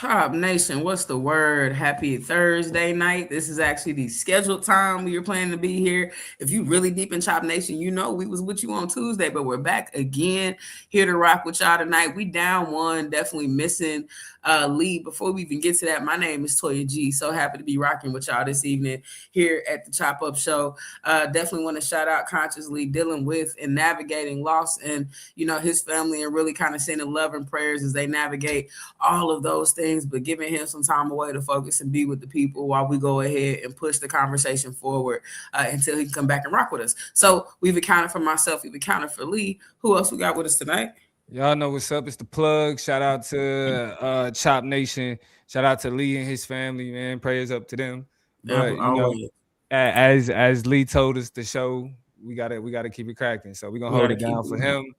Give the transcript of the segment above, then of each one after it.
Chop Nation, what's the word? Happy Thursday night. This is actually the scheduled time we were planning to be here. If you really deep in Chop Nation, you know we was with you on Tuesday, but we're back again here to rock with y'all tonight. We down one, definitely missing lead. Before we even get to that, my name is Toya G. So happy to be rocking with y'all this evening here at the Chop Up Show. Definitely want to shout out Consciously dealing with and navigating loss and his family, and really kind of sending love and prayers as they navigate all of those things, but giving him some time away to focus and be with the people while we go ahead and push the conversation forward until he can come back and rock with us. So we've accounted for myself, we've accounted for Lee. Who else we got with us tonight? Y'all know what's up. It's the plug. Shout out to Chop Nation. Shout out to Lee and his family, man. Prayers up to them. But as Lee told us the show, we gotta keep it cracking. So we're gonna hold it down for him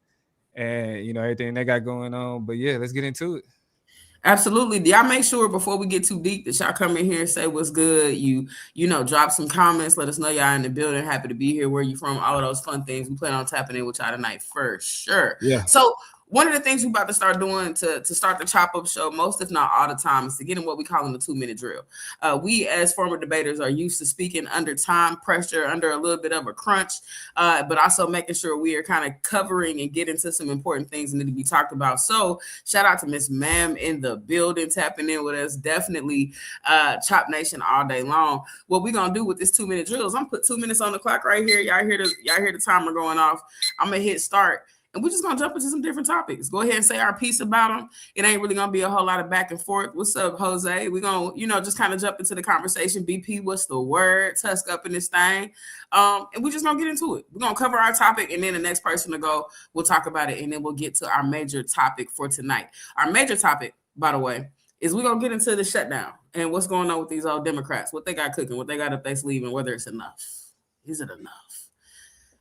and everything they got going on. But yeah, let's get into it. Absolutely. Y'all make sure before we get too deep that y'all come in here and say what's good. You drop some comments. Let us know y'all in the building. Happy to be here. Where you from? All of those fun things. We plan on tapping in with y'all tonight for sure. Yeah. So one of the things we're about to start doing to start the Chop Up Show, most if not all the time, is to get in what we call the 2-minute drill. We as former debaters are used to speaking under time pressure, under a little bit of a crunch, but also making sure we are kind of covering and getting to some important things that need to be talked about. So shout out to Miss Ma'am in the building, tapping in with us. Definitely Chop Nation all day long. What we're gonna do with this 2-minute drill is I'm put 2 minutes on the clock right here. Y'all hear the timer going off. I'm gonna hit start. And we're just going to jump into some different topics. Go ahead and say our piece about them. It ain't really going to be a whole lot of back and forth. What's up, Jose? We're going to, just kind of jump into the conversation. BP, what's the word? Tusk up in this thing. And we're just going to get into it. We're going to cover our topic, and then the next person to go, we'll talk about it, and then we'll get to our major topic for tonight. Our major topic, by the way, is we're going to get into the shutdown and what's going on with these old Democrats, what they got cooking, what they got up their sleeve, and whether it's enough. Is it enough?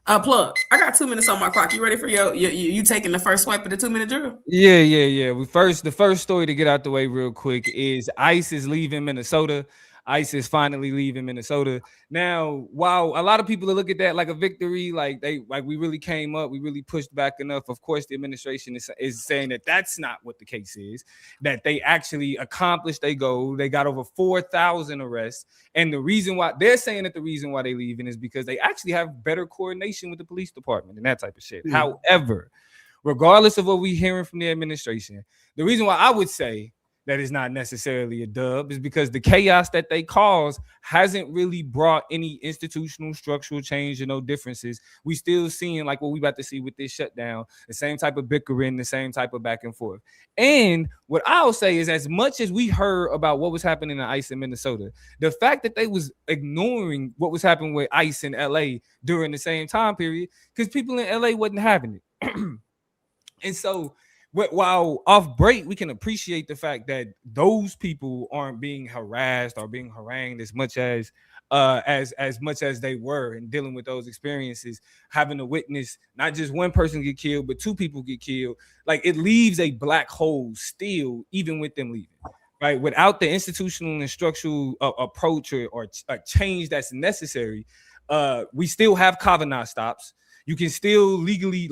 Plug. I got 2 minutes on my clock. You ready for you taking the first swipe of the 2-minute drill? Yeah. The first story to get out the way real quick is ICE is leaving Minnesota. ICE is finally leaving Minnesota. Now, while a lot of people look at that like a victory, like we really came up, we really pushed back enough. Of course, the administration is saying that that's not what the case is, that they actually accomplished their goal. They got over 4,000 arrests. And the reason why they're saying that the reason why they're leaving is because they actually have better coordination with the police department and that type of shit. However, regardless of what we're hearing from the administration, the reason why I would say that is not necessarily a dub is because the chaos that they cause hasn't really brought any institutional structural change or no differences. We still seeing like what we about to see with this shutdown, the same type of bickering, the same type of back and forth. And what I'll say is, as much as we heard about what was happening in ICE in Minnesota, the fact that they was ignoring what was happening with ICE in LA during the same time period, because people in LA wasn't having it. And so while off break, we can appreciate the fact that those people aren't being harassed or being harangued as much as they were, and dealing with those experiences, having to witness not just one person get killed, but 2 people get killed. Like, it leaves a black hole still, even with them leaving. Right, without the institutional and structural approach or a change that's necessary, we still have Kavanaugh stops. You can still legally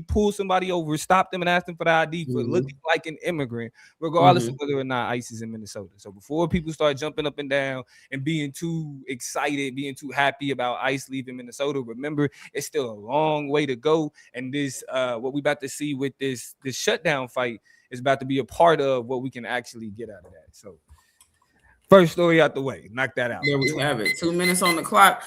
pull somebody over, stop them, and ask them for the ID for looking like an immigrant, regardless of whether or not ICE is in Minnesota. So before people start jumping up and down and being too excited, being too happy about ICE leaving Minnesota, remember, it's still a long way to go. And this, what we about to see with this shutdown fight is about to be a part of what we can actually get out of that. So first story out the way, knock that out. There we have it. 2 minutes on the clock.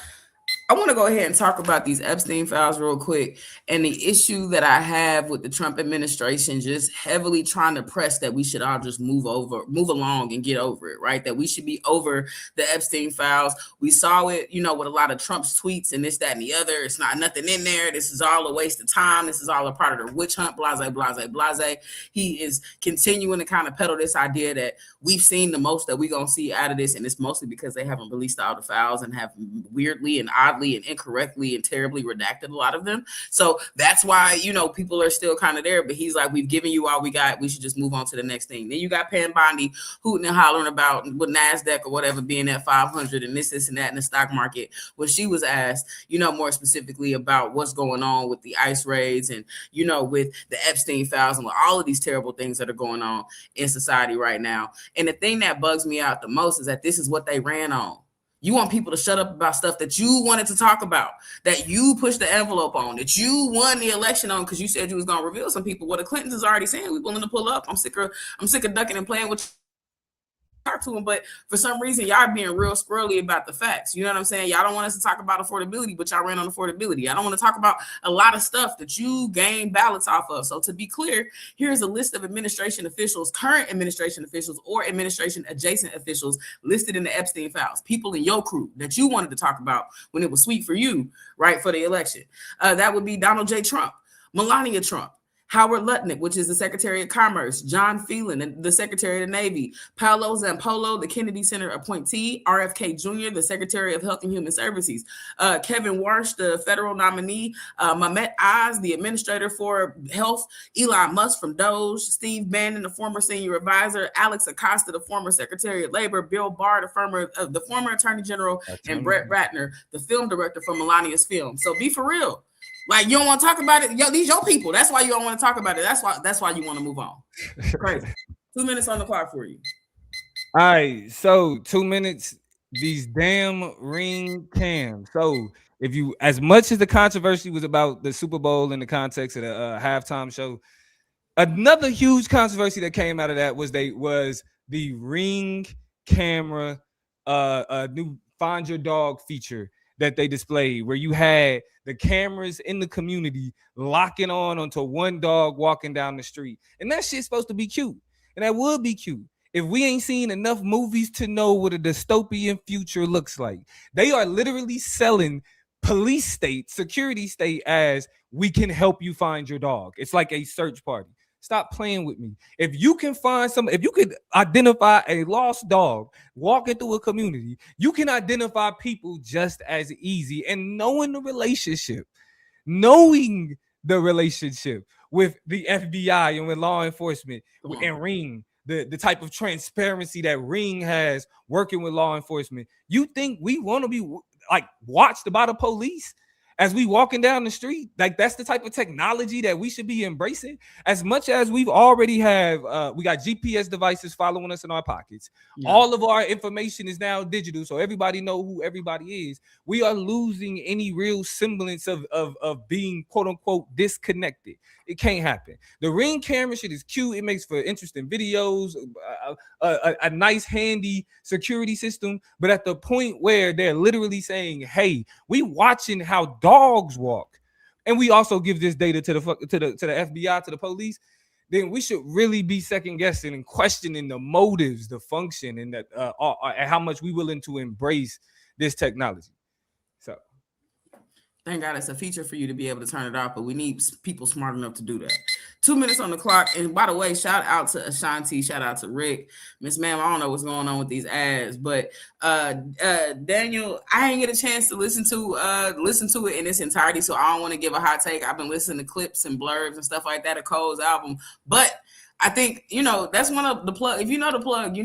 I want to go ahead and talk about these Epstein files real quick, and the issue that I have with the Trump administration just heavily trying to press that we should all just move along and get over it, right? That we should be over the Epstein files. We saw it, with a lot of Trump's tweets and this, that, and the other. It's not nothing in there. This is all a waste of time. This is all a part of the witch hunt, blase, blase, blase. He is continuing to kind of peddle this idea that we've seen the most that we're going to see out of this, and it's mostly because they haven't released all the files and have weirdly and oddly broadly and incorrectly and terribly redacted a lot of them. So that's why, people are still kind of there. But he's like, we've given you all we got. We should just move on to the next thing. Then you got Pam Bondi hooting and hollering about with NASDAQ or whatever being at 500 and this and that in the stock market. When she was asked, more specifically about what's going on with the ICE raids and, with the Epstein files and with all of these terrible things that are going on in society right now. And the thing that bugs me out the most is that this is what they ran on. You want people to shut up about stuff that you wanted to talk about, that you pushed the envelope on, that you won the election on because you said you was going to reveal some people. Well, the Clintons is already saying we're willing to pull up. I'm sick of ducking and playing with talk to them, but for some reason y'all being real squirrely about the facts. You know what I'm saying? Y'all don't want us to talk about affordability, but y'all ran on affordability. I don't want to talk about a lot of stuff that you gain ballots off of. So to be clear, here's a list of administration officials, current administration officials or administration adjacent officials listed in the Epstein files, people in your crew that you wanted to talk about when it was sweet for you, right, for the election. That would be Donald J. Trump, Melania Trump, Howard Lutnick, which is the Secretary of Commerce, John Phelan, the Secretary of the Navy, Paolo Zampolo, the Kennedy Center appointee, RFK Jr., the Secretary of Health and Human Services, Kevin Warsh, the federal nominee, Mehmet Oz, the Administrator for Health, Elon Musk from Doge, Steve Bannon, the former senior advisor, Alex Acosta, the former Secretary of Labor, Bill Barr, the former Attorney General, and Brett Ratner, the film director for Melania's film. So be for real. Like, you don't want to talk about it. Yo, these your people. That's why you don't want to talk about it. That's why you want to move on. Crazy. 2 minutes on the clock for you. All right. So 2 minutes, these damn ring cams. So if you, as much as the controversy was about the Super Bowl in the context of the halftime show, another huge controversy that came out of that was the ring camera, new Find Your Dog feature that they displayed, where you had the cameras in the community locking onto one dog walking down the street. And that shit's supposed to be cute. And that would be cute if we ain't seen enough movies to know what a dystopian future looks like. They are literally selling police state, security state as we can help you find your dog. It's like a search party. Stop playing with me. If you can if you could identify a lost dog walking through a community, you can identify people just as easy. And knowing the relationship with the FBI and with law enforcement and Ring, the type of transparency that Ring has working with law enforcement, you think we want to be like watched by the police as we walking down the street? Like, that's the type of technology that we should be embracing. As much as we've already we got GPS devices following us in our pockets. Yeah. All of our information is now digital, so everybody know who everybody is. We are losing any real semblance of being quote unquote disconnected. It can't happen. The Ring camera shit is cute. It makes for interesting videos, a nice handy security system. But at the point where they're literally saying, "Hey, we watching how dogs walk, and we also give this data to the FBI, to the police," then we should really be second guessing and questioning the motives, the function, and how much we willing to embrace this technology. So. Thank God it's a feature for you to be able to turn it off, but we need people smart enough to do that. 2 minutes on the clock. And by the way, shout out to Ashanti, shout out to Rick. Miss Ma'am, I don't know what's going on with these ads, but Daniel, I didn't get a chance to listen to it in its entirety, so I don't want to give a hot take. I've been listening to clips and blurbs and stuff like that of Cole's album, but I think, that's one of the plug. If you know the plug,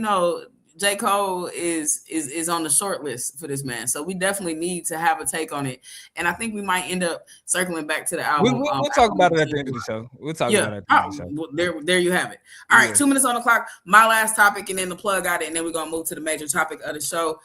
J. Cole is on the short list for this man. So we definitely need to have a take on it. And I think we might end up circling back to the album. We'll talk about it at the end of the show. We'll talk about it at the end of the show. Well, there you have it. All right, 2 minutes on the clock. My last topic, and then the plug got it, and then we're going to move to the major topic of the show.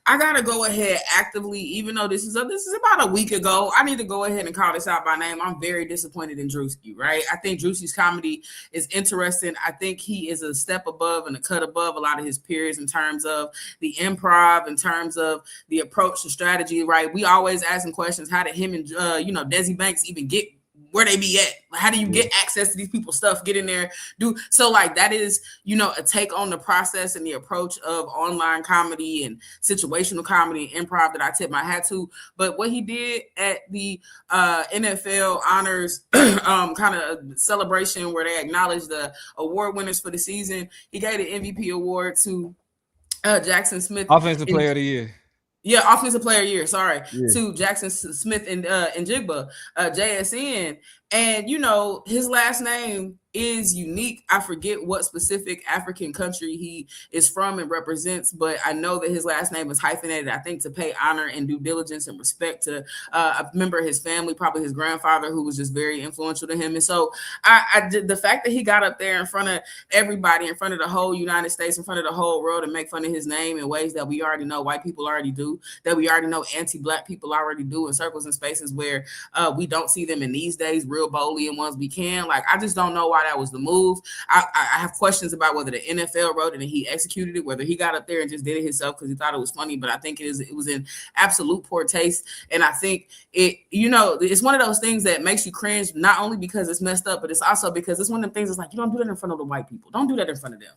I gotta go ahead actively, even though this is about a week ago. I need to go ahead and call this out by name. I'm very disappointed in Druski, right? I think Druski's comedy is interesting. I think he is a step above and a cut above a lot of his peers in terms of the improv, in terms of the approach to strategy, right? We always asking questions. How did him and Desi Banks even get where they be at? How do you get access to these people's stuff? Get in there, do so. Like, that is, a take on the process and the approach of online comedy and situational comedy and improv that I tip my hat to. But what he did at the NFL honors kind of celebration where they acknowledged the award winners for the season, he gave the MVP award to Jackson Smith, Offensive Player of the Year. Yeah, offensive player of the year. Sorry, Yeah. to Jackson Smith and Jigba, JSN, and his last name is unique. I forget what specific African country he is from and represents, but I know that his last name is hyphenated. I think to pay honor and due diligence and respect to a member of his family, probably his grandfather, who was just very influential to him. And so, I did the fact that he got up there in front of everybody, in front of the whole United States, in front of the whole world, and make fun of his name in ways that we already know white people already do, that we already know anti-black people already do in circles and spaces where we don't see them in these days real boldly in ones we can. Like, I just don't know why that was the move. I have questions about whether the NFL wrote it and he executed it, whether he got up there and just did it himself because he thought it was funny. But I think it was in absolute poor taste. And I think it's one of those things that makes you cringe, not only because it's messed up, but it's also because it's one of the things that's like, you don't do that in front of the white people. Don't do that in front of them.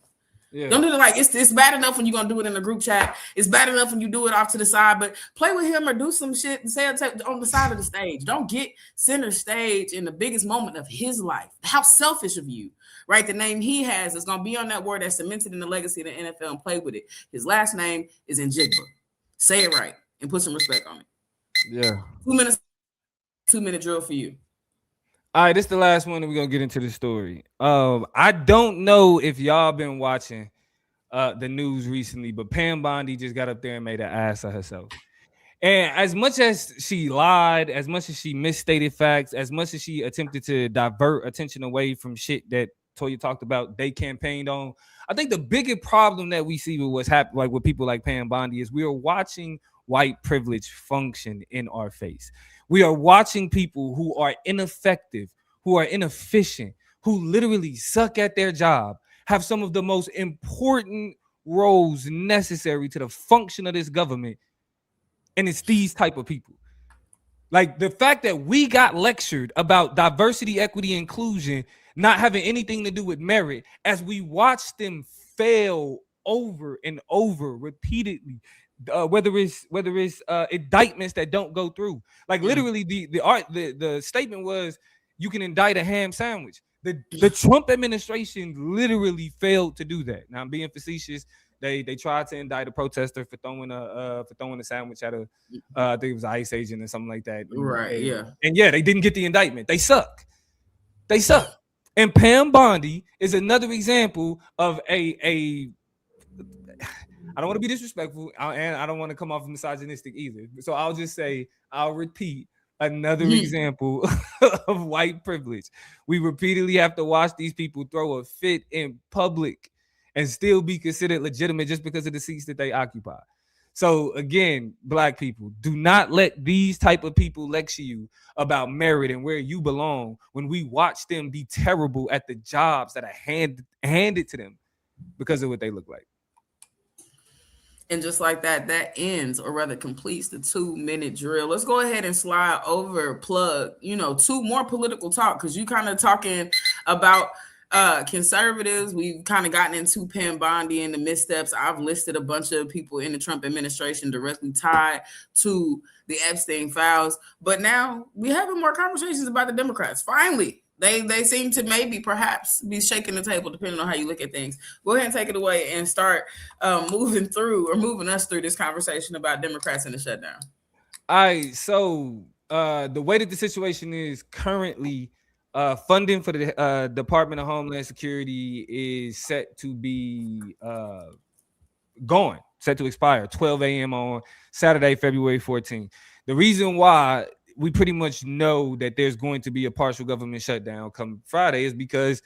Yeah. Don't do it like it's bad enough when you're gonna do it in a group chat. It's bad enough when you do it off to the side, but play with him or do some shit and say it on the side of the stage. Don't get center stage in the biggest moment of his life. How selfish of you, right? The name he has is gonna be on that word that's cemented in the legacy of the NFL, and play with it. His last name is in Jigba. Say it right and put some respect on it. Yeah. 2 minutes, 2-minute drill for you. All right, this is the last one, and we're gonna get into the story. I don't know if y'all been watching the news recently, but Pam Bondi just got up there and made an ass of herself. And as much as she lied, as much as she misstated facts, as much as she attempted to divert attention away from shit that Toya talked about, they campaigned on, I think the bigger problem that we see with what's happening, like with people like Pam Bondi, is we are watching white privilege function in our face. We are watching people who are ineffective, who are inefficient, who literally suck at their job, have some of the most important roles necessary to the function of this government. And it's these type of people. Like the fact that we got lectured about diversity, equity, inclusion, not having anything to do with merit, as we watch them fail over and over repeatedly. Whether it's indictments that don't go through, like literally the statement was, you can indict a ham sandwich. The Trump administration literally failed to do that. Now I'm being facetious. They tried to indict a protester for throwing a sandwich at a I think it was an ICE agent or something like that. Right. Yeah. And yeah, they didn't get the indictment. They suck. They suck. And Pam Bondi is another example of a I don't want to be disrespectful, and I don't want to come off misogynistic either. So I'll repeat another example of white privilege. We repeatedly have to watch these people throw a fit in public and still be considered legitimate just because of the seats that they occupy. So again, black people, do not let these type of people lecture you about merit and where you belong when we watch them be terrible at the jobs that are handed to them because of what they look like. And just like that, that ends, or rather completes, the 2-minute drill. Let's go ahead and slide over, plug, two more political talk, because you kind of talking about conservatives. We've kind of gotten into Pam Bondi and the missteps. I've listed a bunch of people in the Trump administration directly tied to the Epstein files. But now we're having more conversations about the Democrats. Finally, they seem to maybe perhaps be shaking the table, depending on how you look at things. Go ahead and take it away and start moving us through this conversation about Democrats and the shutdown. All right, so the way that the situation is currently, funding for the Department of Homeland Security is set to be set to expire 12 a.m. on Saturday, February 14th. The reason why we pretty much know that there's going to be a partial government shutdown come Friday is because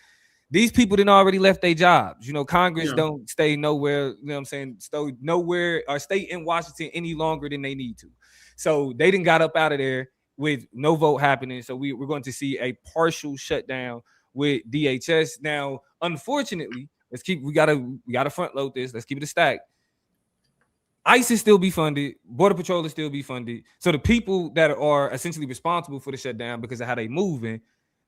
these people didn't already left their jobs. Congress don't stay nowhere, stay nowhere or stay in Washington any longer than they need to. So they didn't got up out of there with no vote happening. So we're going to see a partial shutdown with DHS. Now, unfortunately, we gotta front load this. Let's keep it a stack. ICE is still be funded, Border Patrol is still be funded. So the people that are essentially responsible for the shutdown because of how they moving,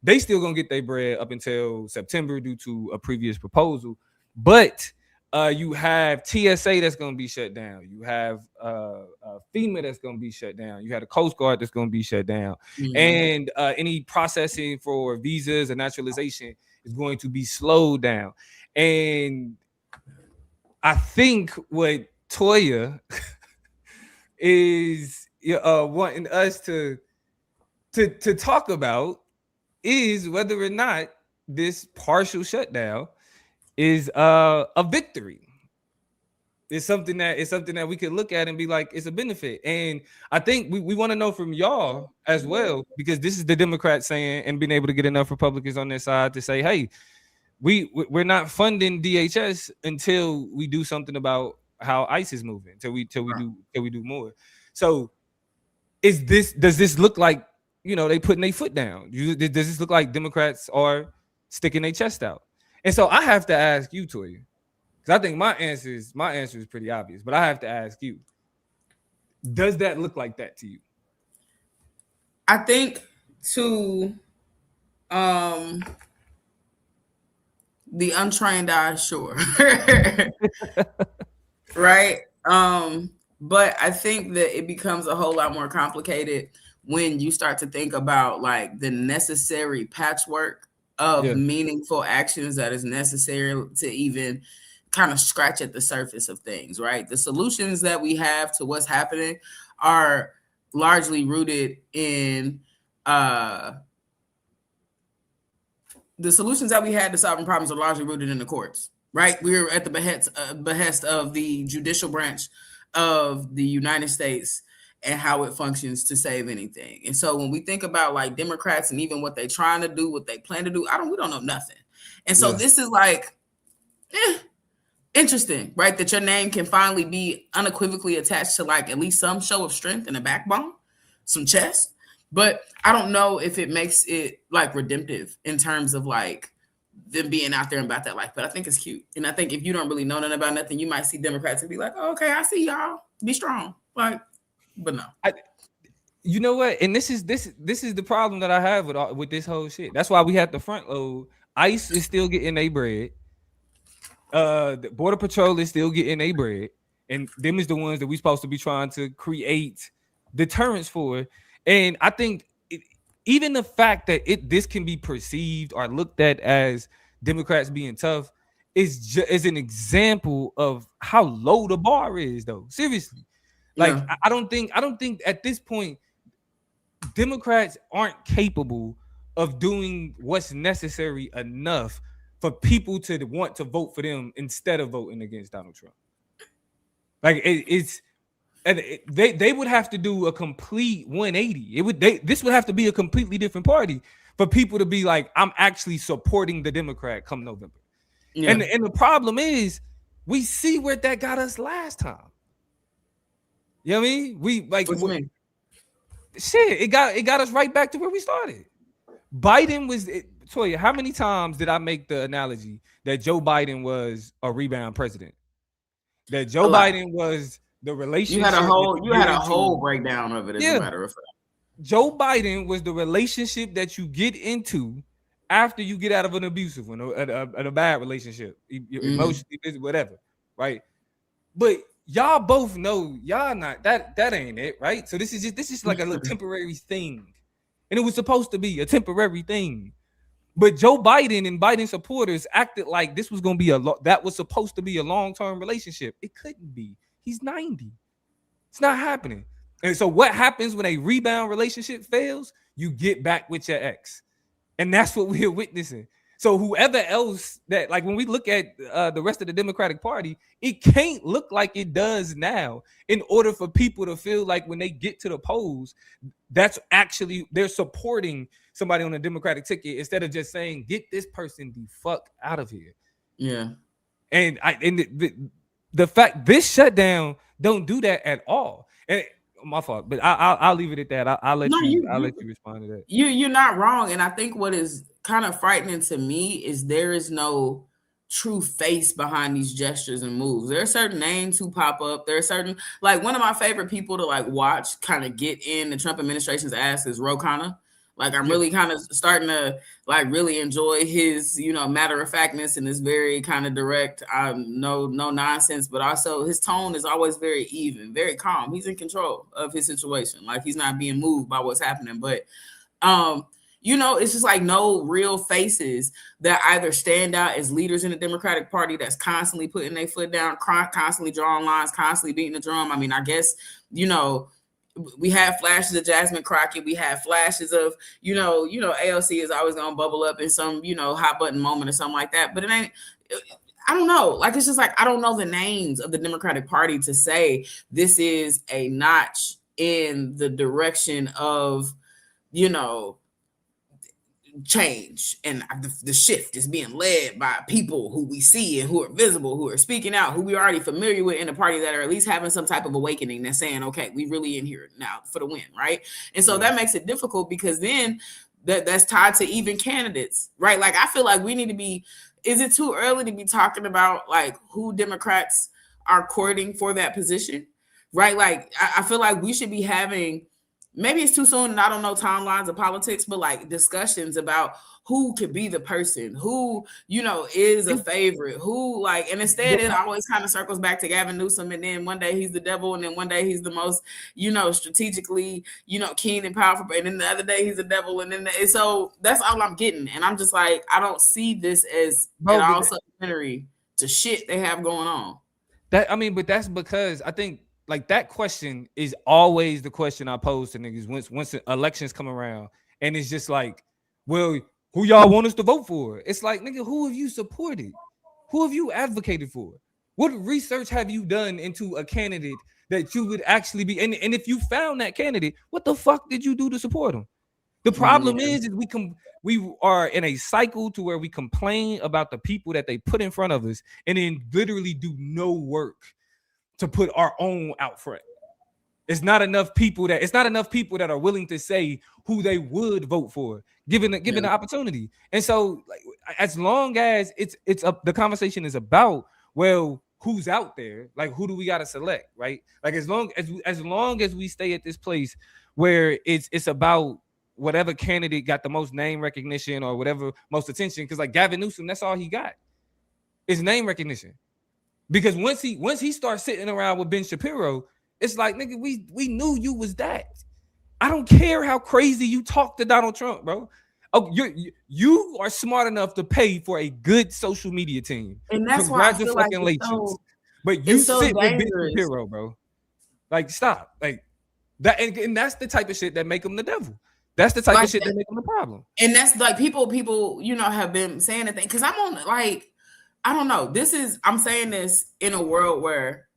they still gonna get their bread up until September due to a previous proposal. But you have TSA that's gonna be shut down. You have FEMA that's gonna be shut down. You have the Coast Guard that's gonna be shut down, and any processing for visas and naturalization is going to be slowed down. And I think what Toya is wanting us to talk about is whether or not this partial shutdown is a victory. It's something that we could look at and be like, it's a benefit. And I think we want to know from y'all as well, because this is the Democrats saying, and being able to get enough Republicans on their side to say, hey, we're not funding DHS until we do something about how ICE is moving, till we do more. So does this look like, they putting their foot down? Does this look like Democrats are sticking their chest out? And so I have to ask you, Toya, because I think my answer is pretty obvious, but I have to ask you, does that look like that to you? I think to the untrained eye, sure. Right? But I think that it becomes a whole lot more complicated when you start to think about like the necessary patchwork of meaningful actions that is necessary to even kind of scratch at the surface of things, right? The solutions that we have to what's happening are largely rooted in the solutions that we had to solving problems are largely rooted in the courts, right? We're at the behest of the judicial branch of the United States and how it functions to save anything. And so when we think about like Democrats and even what they're trying to do, what they plan to do, we don't know nothing. And so this is like, interesting, right? That your name can finally be unequivocally attached to like at least some show of strength and a backbone, some chest. But I don't know if it makes it like redemptive in terms of like them being out there and about that life. But I think it's cute. And I think if you don't really know nothing about nothing, you might see Democrats and be like, oh, okay, I see y'all. Be strong. Like, but no. You know what? And this is the problem that I have with this whole shit. That's why we have to front load. ICE is still getting their bread. The Border Patrol is still getting their bread. And them is the ones that we supposed to be trying to create deterrence for. And I think even the fact that this can be perceived or looked at as Democrats being tough is an example of how low the bar is, though. Seriously, like I don't think at this point Democrats aren't capable of doing what's necessary enough for people to want to vote for them instead of voting against Donald Trump. Like they would have to do a complete 180. This would have to be a completely different party for people to be like, I'm actually supporting the Democrat come November. Yeah. And the problem is, we see where that got us last time. You know what I mean? We like shit. It got us right back to where we started. Biden was. Toya, how many times did I make the analogy that Joe Biden was a rebound president? That Joe Biden was the relationship. You had a whole breakdown of it, as a matter of fact. Joe Biden was the relationship that you get into after you get out of an abusive one, or a bad relationship, emotionally, whatever, right? But y'all both know y'all not that ain't it, right? So this is like a little temporary thing, and it was supposed to be a temporary thing. But Joe Biden and Biden supporters acted like this was going to be that was supposed to be a long-term relationship. It couldn't be. He's 90. It's not happening. And so what happens when a rebound relationship fails? You get back with your ex. And that's what we're witnessing. So whoever else that, like, when we look at the rest of the Democratic Party, it can't look like it does now in order for people to feel like when they get to the polls, that's actually, they're supporting somebody on a Democratic ticket instead of just saying, get this person the fuck out of here. Yeah. And the fact this shutdown don't do that at all. And my fault, but I'll leave it at that. I'll let you respond to that. You're not wrong. And I think what is kind of frightening to me is there is no true face behind these gestures and moves. There are certain names who pop up. There are certain, like, one of my favorite people to like watch kind of get in the Trump administration's ass is Ro Khanna. Like, I'm really kind of starting to like really enjoy his, matter of factness and his very kind of direct, no nonsense, but also his tone is always very even, very calm. He's in control of his situation. Like, he's not being moved by what's happening. But It's just like no real faces that either stand out as leaders in the Democratic Party that's constantly putting their foot down, constantly drawing lines, constantly beating the drum. I mean, I guess, we have flashes of Jasmine Crockett. We have flashes of, AOC is always going to bubble up in some, hot button moment or something like that. But it ain't, I don't know. Like, it's just like, I don't know the names of the Democratic Party to say this is a notch in the direction of, change, and the shift is being led by people who we see and who are visible, who are speaking out, who we're already familiar with in the party, that are at least having some type of awakening, that's saying, okay, we really in here now for the win, right? And so that makes it difficult, because then that's tied to even candidates, right? Like, I feel like we need to be, is it too early to be talking about like who Democrats are courting for that position, right? Like, I feel like we should be having, maybe it's too soon and I don't know timelines of politics, but like discussions about who could be the person who, is a favorite, who, like, and instead it always kind of circles back to Gavin Newsom, and then one day he's the devil, and then one day he's the most, strategically, keen and powerful, and then the other day he's the devil, and then so that's all I'm getting. And I'm just like, I don't see this as at all supplementary to shit they have going on. But that's because I think, like, that question is always the question I pose to niggas once elections come around, and it's just like, well, who y'all want us to vote for? It's like, nigga, who have you supported? Who have you advocated for? What research have you done into a candidate that you would actually be? And if you found that candidate, what the fuck did you do to support him? The problem is we are in a cycle to where we complain about the people that they put in front of us, and then literally do no work to put our own out front. It's not enough people that are willing to say who they would vote for, given the opportunity. And so, like, as long as it's up, the conversation is about, well, who's out there, like, who do we got to select, right? Like, as long as we stay at this place where it's about whatever candidate got the most name recognition or whatever most attention, because like Gavin Newsom, that's all he got is name recognition. Because once he starts sitting around with Ben Shapiro, it's like, nigga, we knew you was that. I don't care how crazy you talk to Donald Trump, bro. Oh, you are smart enough to pay for a good social media team. And that's why I feel like it's so, but you sit with Ben Shapiro, bro. Like, stop. Like that, and that's the type of shit that make him the devil. That's the type of shit that make him the problem. And that's like people, have been saying the thing, because I'm on, like, I don't know. I'm saying this in a world where,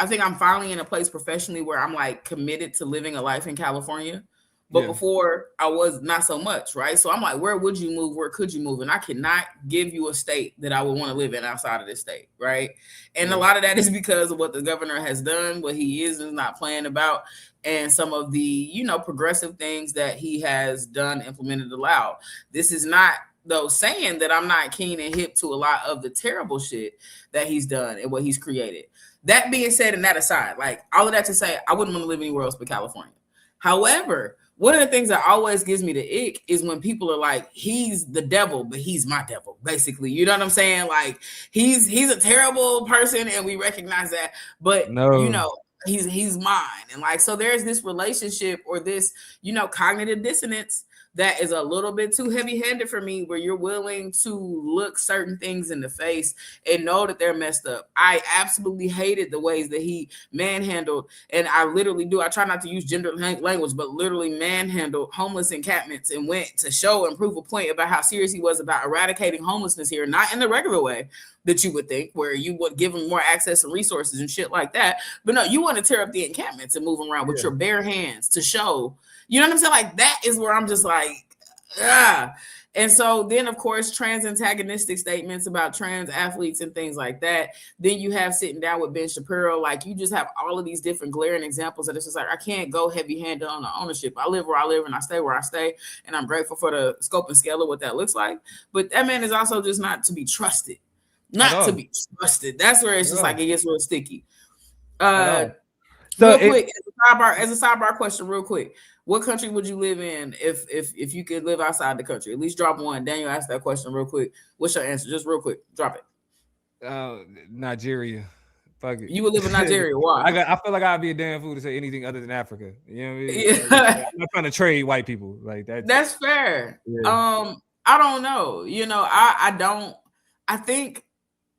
I think I'm finally in a place professionally where I'm like committed to living a life in California. But before I was not so much, right? So I'm like, where would you move? Where could you move? And I cannot give you a state that I would want to live in outside of this state, right? And a lot of that is because of what the governor has done, what he is not playing about, and some of the, progressive things that he has done, implemented, allowed. This is not, though, saying that I'm not keen and hip to a lot of the terrible shit that he's done and what he's created. That being said, and that aside, like, all of that to say, I wouldn't want to live anywhere else but California. However, one of the things that always gives me the ick is when people are like, he's the devil, but he's my devil, basically. You know what I'm saying? Like, he's a terrible person, and we recognize that, but he's mine. And like, so there's this relationship, or this, cognitive dissonance that is a little bit too heavy-handed for me, where you're willing to look certain things in the face and know that they're messed up. I absolutely hated the ways that he manhandled, and I literally do, I try not to use gender language, but literally manhandled homeless encampments, and went to show and prove a point about how serious he was about eradicating homelessness here, not in the regular way that you would think, where you would give them more access and resources and shit like that. But no, you want to tear up the encampments and move them around with your bare hands to show, you know what I'm saying? Like, that is where I'm just like, ah. And so then, of course, trans antagonistic statements about trans athletes and things like that. Then you have sitting down with Ben Shapiro. Like, you just have all of these different glaring examples that it's just like, I can't go heavy-handed on the ownership. I live where I live, and I stay where I stay, and I'm grateful for the scope and scale of what that looks like. But that man is also just not to be trusted. Not to be trusted. That's where it's just like, it gets real sticky. So real quick, as a sidebar question, real quick. What country would you live in if you could live outside the country? At least drop one. Daniel asked that question real quick. What's your answer? Just real quick. Drop it. Nigeria. Fuck it. You would live in Nigeria. Why? I feel like I'd be a damn fool to say anything other than Africa. You know what I mean? Yeah. I'm not trying to trade white people like that. That's fair. Yeah. I don't know. I don't. I think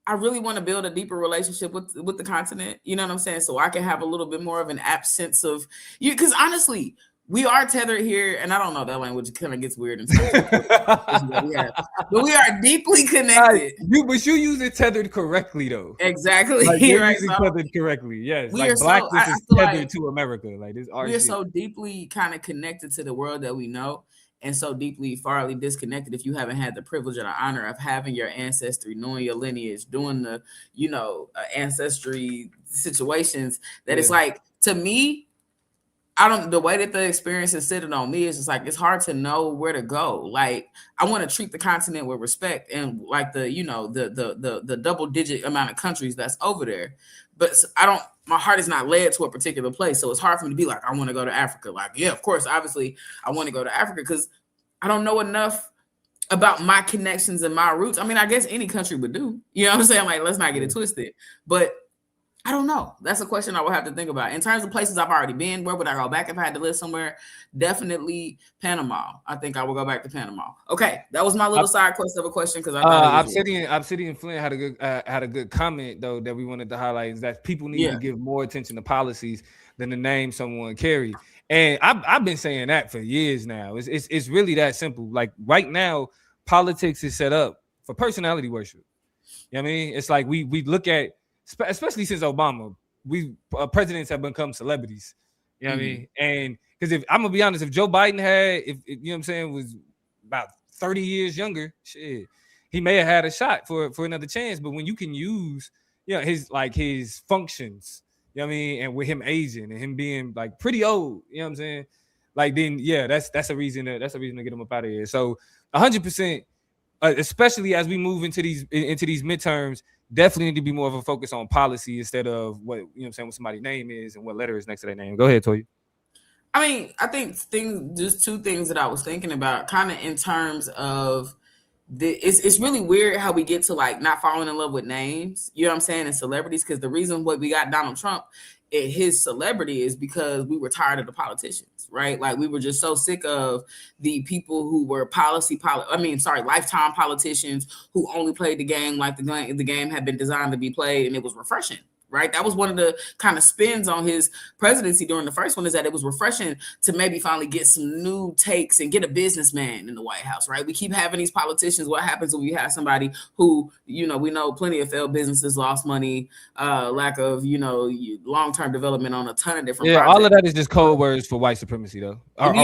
I really want to build a deeper relationship with the continent. You know what I'm saying? So I can have a little bit more of an apt sense of you. Because honestly, we are tethered here, and I don't know, that language kind of gets weird in terms of what we have, but we are deeply connected. But you use it tethered correctly though. Exactly. Like you're right? using So tethered correctly. Yes. we Like are so. blackness I is feel tethered like to America. Like this we are so deeply kind of connected to the world that we know, and so deeply farly disconnected if you haven't had the privilege or the honor of having your ancestry, knowing your lineage, doing the ancestry situations, that it's like, to me, the way that the experience is sitting on me is just like, it's hard to know where to go. Like, I want to treat the continent with respect, and like the double digit amount of countries that's over there. But my heart is not led to a particular place. So it's hard for me to be like, I want to go to Africa. Like, yeah, of course, obviously I want to go to Africa because I don't know enough about my connections and my roots. I mean, I guess any country would do. You know what I'm saying? Like, let's not get it twisted. But I don't know. That's a question I will have to think about. In terms of places I've already been, where would I go back if I had to live somewhere? Definitely Panama. I think I will go back to Panama. Okay, that was my little side quest of a question because Obsidian Flint had a good comment though that we wanted to highlight, is that people need to give more attention to policies than the name someone carry. And I've been saying that for years now. It's really that simple. Like right now, politics is set up for personality worship. You know what I mean? It's like we look at, especially since Obama, presidents have become celebrities. You know what I mean? And because if I'm gonna be honest, if Joe Biden if you know what I'm saying, was about 30 years younger, shit, he may have had a shot for another chance. But when you can use, his functions, you know what I mean, and with him aging and him being like pretty old, you know what I'm saying? Like then that's a reason to get him up out of here. So 100%, especially as we move into these midterms, definitely need to be more of a focus on policy instead of what what somebody's name is and what letter is next to their name. Go ahead, Toya. I mean, I think just two things that I was thinking about, kind of in terms of it's really weird how we get to like not falling in love with names, you know what I'm saying, and celebrities, because the reason why we got Donald Trump, his celebrity, is because we were tired of the politicians, right? Like we were just so sick of the people who were lifetime politicians who only played the game like the game had been designed to be played, and it was refreshing. Right. That was one of the kind of spins on his presidency during the first one, is that it was refreshing to maybe finally get some new takes and get a businessman in the White House. Right. We keep having these politicians. What happens when we have somebody who, we know plenty of failed businesses, lost money, lack of, long-term development on a ton of different projects. All of that is just code words for white supremacy, though. And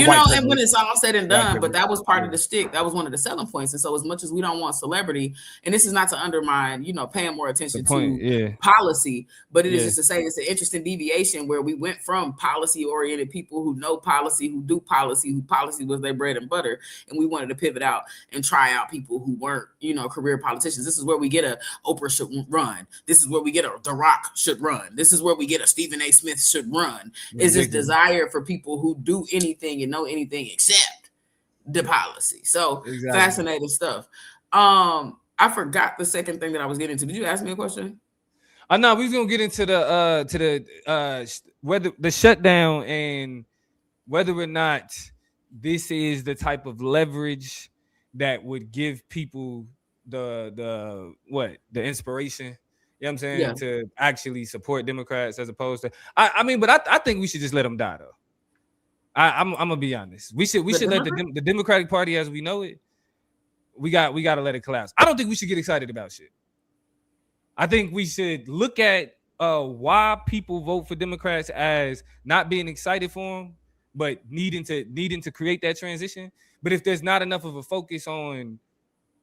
when it's all said and done, but that was part of the shtick. That was one of the selling points. And so as much as we don't want celebrity, and this is not to undermine, paying more attention to policy, but it is just to say it's an interesting deviation where we went from policy-oriented people who know policy, who do policy, who policy was their bread and butter, and we wanted to pivot out and try out people who weren't, career politicians. This is where we get a Oprah should run. This is where we get a The Rock should run. This is where we get a Stephen A. Smith should run. Is this desire for people who do anything and know anything except the policy. So fascinating stuff. I forgot the second thing that I was getting to. Did you ask me a question? No, we was gonna get into whether the shutdown and whether or not this is the type of leverage that would give people the inspiration. You know what I'm saying? To actually support Democrats as opposed to I think we should just let them die though. I'm gonna be honest. We should let the Democratic Party as we know it. We got to let it collapse. I don't think we should get excited about shit. I think we should look at why people vote for Democrats as not being excited for them, but needing to create that transition. But if there's not enough of a focus on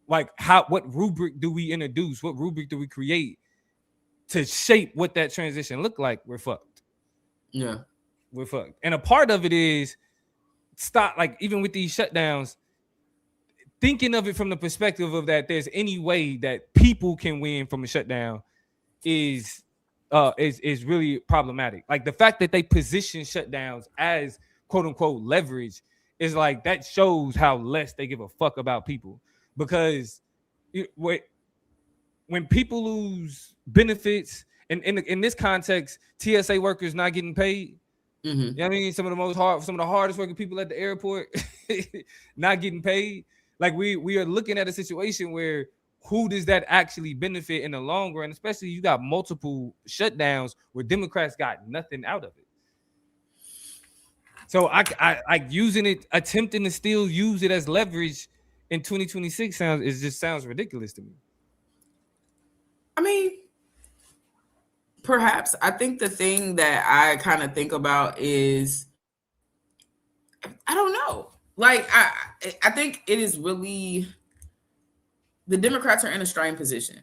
like what rubric do we introduce, what rubric do we create to shape what that transition look like, we're fucked. Yeah. We're fucked. And a part of it is stop, like even with these shutdowns, thinking of it from the perspective of that there's any way that people can win from a shutdown is really problematic. Like the fact that they position shutdowns as quote unquote leverage is like that shows how less they give a fuck about people. Because when people lose benefits in this context, TSA workers not getting paid. Mm-hmm. You know what I mean? Some of the hardest working people at the airport not getting paid. Like we are looking at a situation where who does that actually benefit in the long run? Especially you got multiple shutdowns where Democrats got nothing out of it. So I using it, attempting to still use it as leverage in 2026 sounds ridiculous to me. I mean, perhaps. I think the thing that I kind of think about is, I don't know. Like I think it is really, the Democrats are in a strange position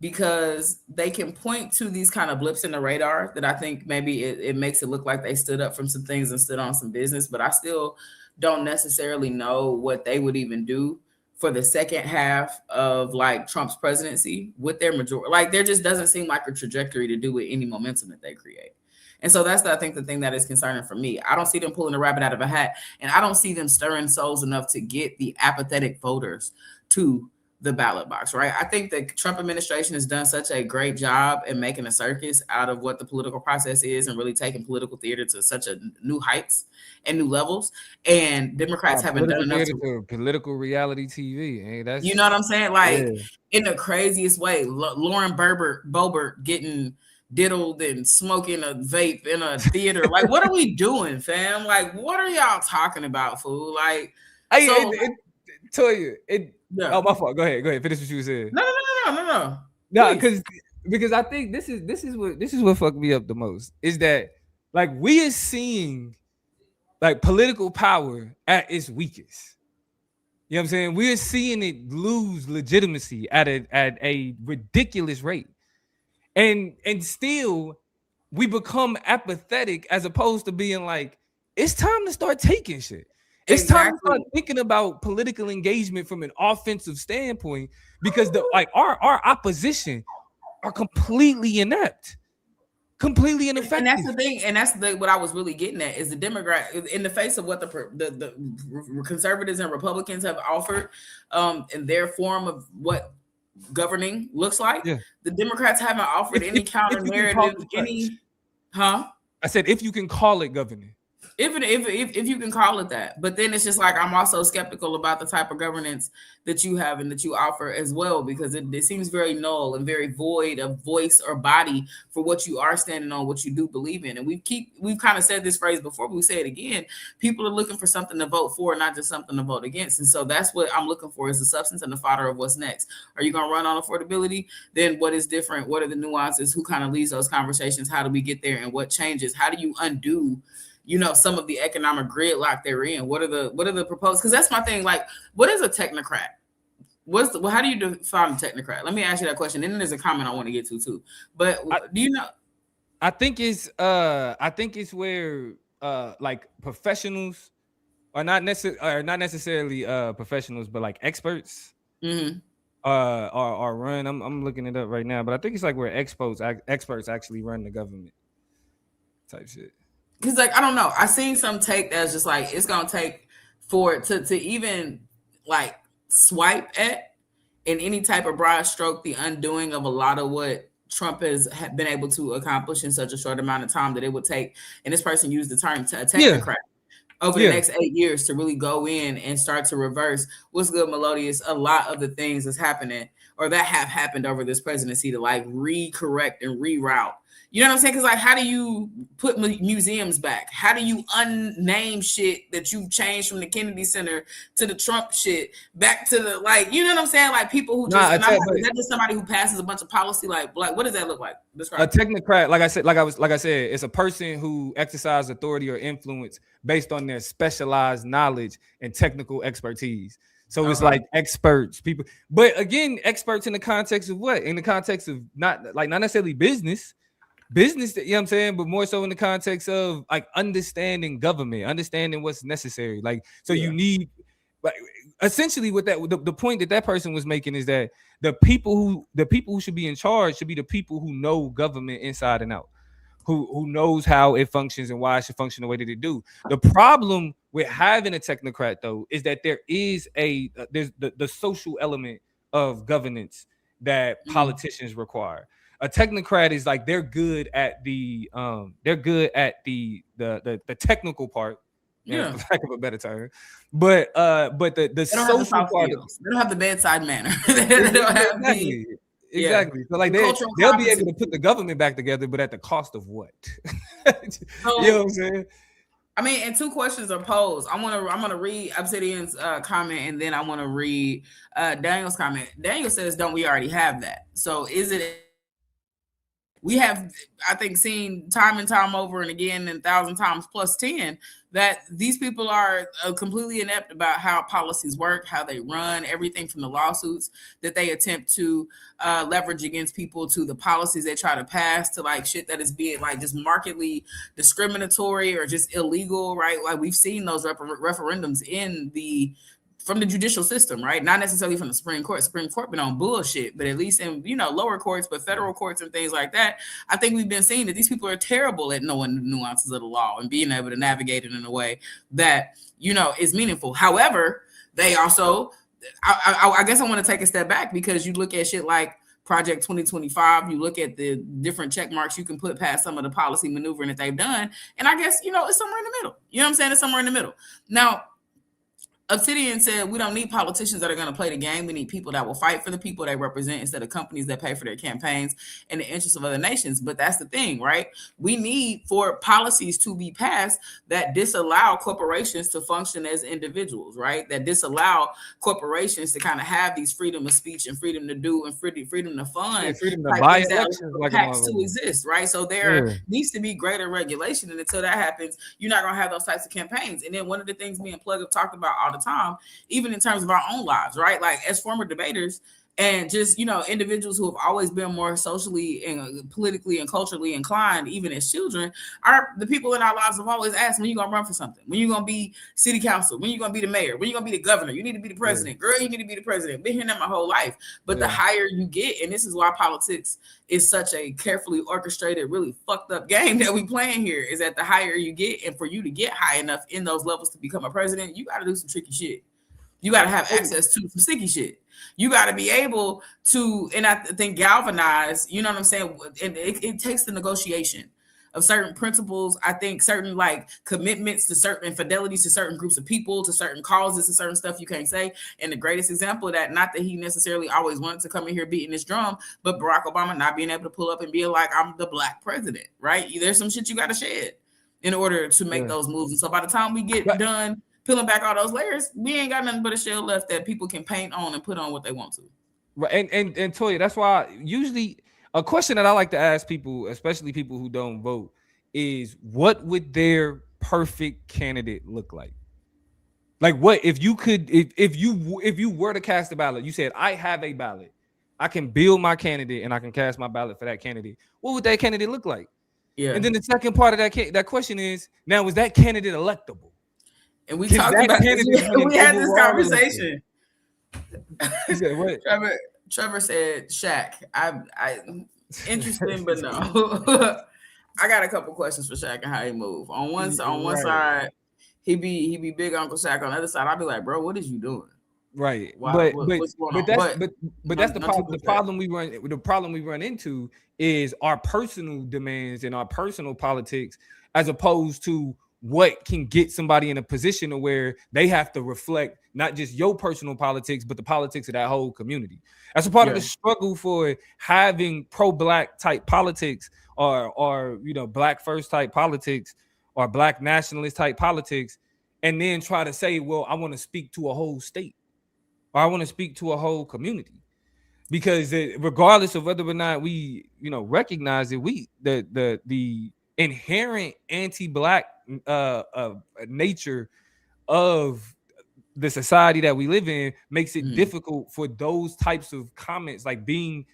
because they can point to these kind of blips in the radar that I think maybe it makes it look like they stood up from some things and stood on some business, but I still don't necessarily know what they would even do for the second half of like Trump's presidency with their majority. Like there just doesn't seem like a trajectory to do with any momentum that they create. And so that's I think the thing that is concerning for me. I don't see them pulling a rabbit out of a hat, and I don't see them stirring souls enough to get the apathetic voters to the ballot box, right? I think the Trump administration has done such a great job in making a circus out of what the political process is and really taking political theater to such a new heights and new levels. And Democrats haven't done enough to political reality TV. Hey, that's, you know what I'm saying? Like in the craziest way, Lauren Boebert getting diddled and smoking a vape in a theater. Like, what are we doing, fam? Like, what are y'all talking about, fool? Like, Toya, yeah. Oh, my fault. Go ahead. Finish what you were saying. No. Because I think this is what fucked me up the most is that like we are seeing like political power at its weakest. You know what I'm saying? We're seeing it lose legitimacy at a ridiculous rate, and still we become apathetic as opposed to being like, it's time to start taking shit. It's time to start thinking about political engagement from an offensive standpoint because our opposition are completely inept, completely ineffective. And that's the thing, and that's what I was really getting at is the Democrat in the face of what the conservatives and Republicans have offered in their form of what governing looks like. Yeah. The Democrats haven't offered any counter narrative, I said if you can call it governing. If you can call it that, but then it's just like I'm also skeptical about the type of governance that you have and that you offer as well, because it seems very null and very void of voice or body for what you are standing on, what you do believe in. And we've kind of said this phrase before, but we say it again. People are looking for something to vote for, not just something to vote against. And so that's what I'm looking for is the substance and the fodder of what's next. Are you going to run on affordability? Then what is different? What are the nuances? Who kind of leads those conversations? How do we get there? And what changes? How do you undo some of the economic gridlock they're in? What are the proposed? Because that's my thing. Like, what is a technocrat? How do you define a technocrat? Let me ask you that question. And then there's a comment I want to get to too. But do you know? I think it's where like professionals are not necessarily professionals, but like experts are run. I'm looking it up right now, but I think it's like where experts actually run the government type shit. Because like I don't know, I seen some take that's just like it's gonna take for it to even like swipe at in any type of broad stroke the undoing of a lot of what Trump has been able to accomplish in such a short amount of time that it would take. And this person used the term technocrat over the next 8 years to really go in and start to reverse what's good, Melodious. A lot of the things that's happening or that have happened over this presidency to like recorrect and reroute. You know what I'm saying? Because like, how do you put museums back? How do you unname shit that you changed from the Kennedy Center to the Trump shit back to the like? You know what I'm saying? Like people who just is that just somebody who passes a bunch of policy? Like what does that look like? Describe a technocrat, like I said, it's a person who exercises authority or influence based on their specialized knowledge and technical expertise. So it's like experts, people, but again, experts in the context of what? In the context of not necessarily business, you know what I'm saying, but more so in the context of like understanding government, understanding what's necessary. Like, so you need, like, essentially what the point that person was making is that the people who should be in charge should be the people who know government inside and out, who knows how it functions and why it should function the way that it do. The problem with having a technocrat though is that there is there's the social element of governance that politicians require. A technocrat is like they're good at the technical part, Yeah. for lack of a better term. But the They don't have the social soft part, skills. They don't have the bedside manner. They don't have exactly. the Exactly. So like cultural they'll be able to competency. put the government back together, but at the cost of what? So, You know what I'm saying? I mean, and two questions are posed. I'm gonna read Obsidian's comment, and then I want to read Daniel's comment. Daniel says, "Don't we already have that?" So is it? We have, I think, seen time and time over and again, and 1,000 times plus 10, that these people are completely inept about how policies work, how they run, everything from the lawsuits that they attempt to leverage against people, to the policies they try to pass, to like shit that is being like just markedly discriminatory or just illegal, right? Like we've seen those referendums from the judicial system, right? Not necessarily from the Supreme Court. Supreme Court been on bullshit, but at least in, lower courts, but federal courts and things like that, I think we've been seeing that these people are terrible at knowing the nuances of the law and being able to navigate it in a way that, is meaningful. However, they also, I guess I want to take a step back, because you look at shit like Project 2025, you look at the different check marks you can put past some of the policy maneuvering that they've done, and I guess, it's somewhere in the middle. You know what I'm saying? It's somewhere in the middle. Now, Obsidian said, we don't need politicians that are going to play the game. We need people that will fight for the people they represent, instead of companies that pay for their campaigns in the interests of other nations. But that's the thing, right? We need for policies to be passed that disallow corporations to function as individuals, right? That disallow corporations to kind of have these freedom of speech and freedom to do and freedom to fund, freedom to buy elections, like to exist, right? So there needs to be greater regulation, and until that happens, you're not going to have those types of campaigns. And then one of the things me and Plug have talked about all the time, even in terms of our own lives, right? Like as former debaters and just, individuals who have always been more socially and politically and culturally inclined, even as children, are the people in our lives have always asked, when you going to run for something? When you going to be city council? When you going to be the mayor? When you going to be the governor? You need to be the president. Girl, you need to be the president. Been hearing that my whole life. But the higher you get, and this is why politics is such a carefully orchestrated, really fucked up game that we playing here, is that the higher you get, and for you to get high enough in those levels to become a president, you got to do some tricky shit. You got to have access to some sticky shit. You got to be able to, and I think galvanize, you know what I'm saying? And it takes the negotiation of certain principles. I think certain like commitments to certain infidelities to certain groups of people, to certain causes, to certain stuff you can't say. And the greatest example of that, not that he necessarily always wanted to come in here beating his drum, but Barack Obama not being able to pull up and be like, I'm the black president, right? There's some shit you got to shed in order to make those moves. And so by the time we get done peeling back all those layers, we ain't got nothing but a shell left that people can paint on and put on what they want to. Right. And Toya, that's why usually a question that I like to ask people, especially people who don't vote, is what would their perfect candidate look like? Like what if you could, if you were to cast a ballot, you said, I have a ballot, I can build my candidate and I can cast my ballot for that candidate. What would that candidate look like? Yeah. And then the second part of that question is, now is that candidate electable? And we talked about this. We had this conversation. He said, what? Trevor said Shaq. I interesting, but no. I got a couple questions for Shaq and how he move. On one side, he be big Uncle Shaq. On the other side, I'll be like, bro, what is you doing? Right. What's going on? But that's the problem we run. The problem we run into is our personal demands and our personal politics, as opposed to what can get somebody in a position of where they have to reflect not just your personal politics, but the politics of that whole community. That's a part of the struggle for having pro-black type politics, or black first type politics, or black nationalist type politics, and then try to say, well, I want to speak to a whole state, or I want to speak to a whole community. Because regardless of whether or not we, recognize it, the inherent anti-black nature of the society that we live in makes it difficult for those types of comments, like being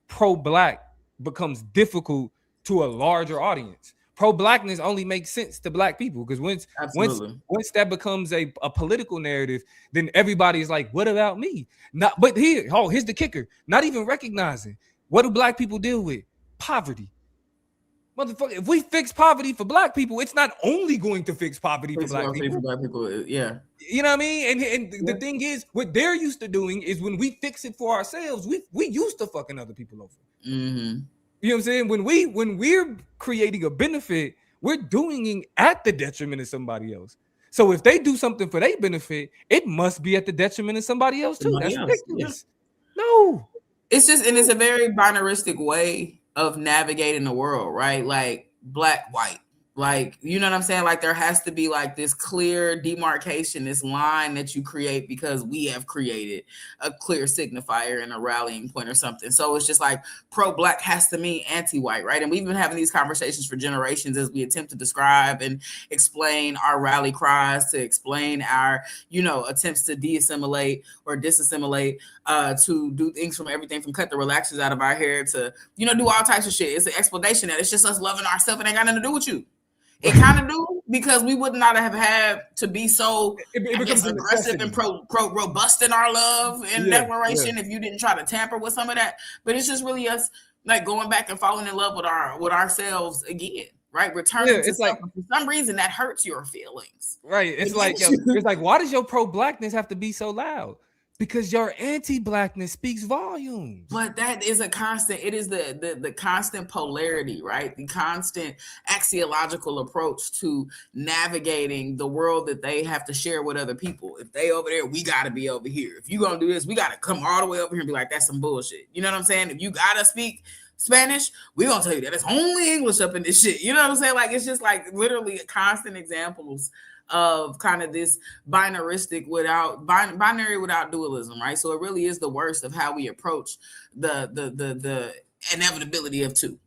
pro-black becomes difficult to a larger audience. Pro-blackness only makes sense to black people, because once that becomes a political narrative, then everybody is like, what about me? Here's the kicker. Not even recognizing, what do black people deal with? Poverty. Motherfucker, if we fix poverty for black people, it's not only going to fix poverty for Please black well pay for people. black people. Yeah. You know what I mean? And Yeah. the thing is, what they're used to doing is when we fix it for ourselves, we used to fucking other people over. Mm-hmm. You know what I'm saying? When we're creating a benefit, we're doing it at the detriment of somebody else. So if they do something for their benefit, it must be at the detriment of somebody else too. Somebody That's else. Yeah. ridiculous. No. It's just, and it's a very binaristic way of navigating the world, right? Like black, white. Like, you know what I'm saying? Like there has to be like this clear demarcation, this line that you create because we have created a clear signifier and a rallying point or something. So it's just like pro-black has to mean anti-white, right? And we've been having these conversations for generations as we attempt to describe and explain our rally cries, to explain our, you know, attempts to de-assimilate or disassimilate, to do things from everything from cut the relaxers out of our hair to, you know, do all types of shit. It's an explanation that it's just us loving ourselves and ain't got nothing to do with you. It kind of do, because we would not have had to be so It becomes aggressive and pro robust in our love and declaration if you didn't try to tamper with some of that. But it's just really us like going back and falling in love with ourselves again, right? Returning to like, for some reason that hurts your feelings. Right. It's like, why does your pro-blackness have to be so loud? Because your anti-blackness speaks volumes. But that is a constant. It is the constant polarity, right? The constant axiological approach to navigating the world that they have to share with other people. If they over there, we got to be over here. If you gonna do this, we got to come all the way over here and be like, that's some bullshit. You know what I'm saying? If you gotta speak Spanish, we gonna tell you that it's only English up in this shit. You know what I'm saying? Like it's just like literally constant examples of kind of this binary without dualism, right? So it really is the worst of how we approach the inevitability of two,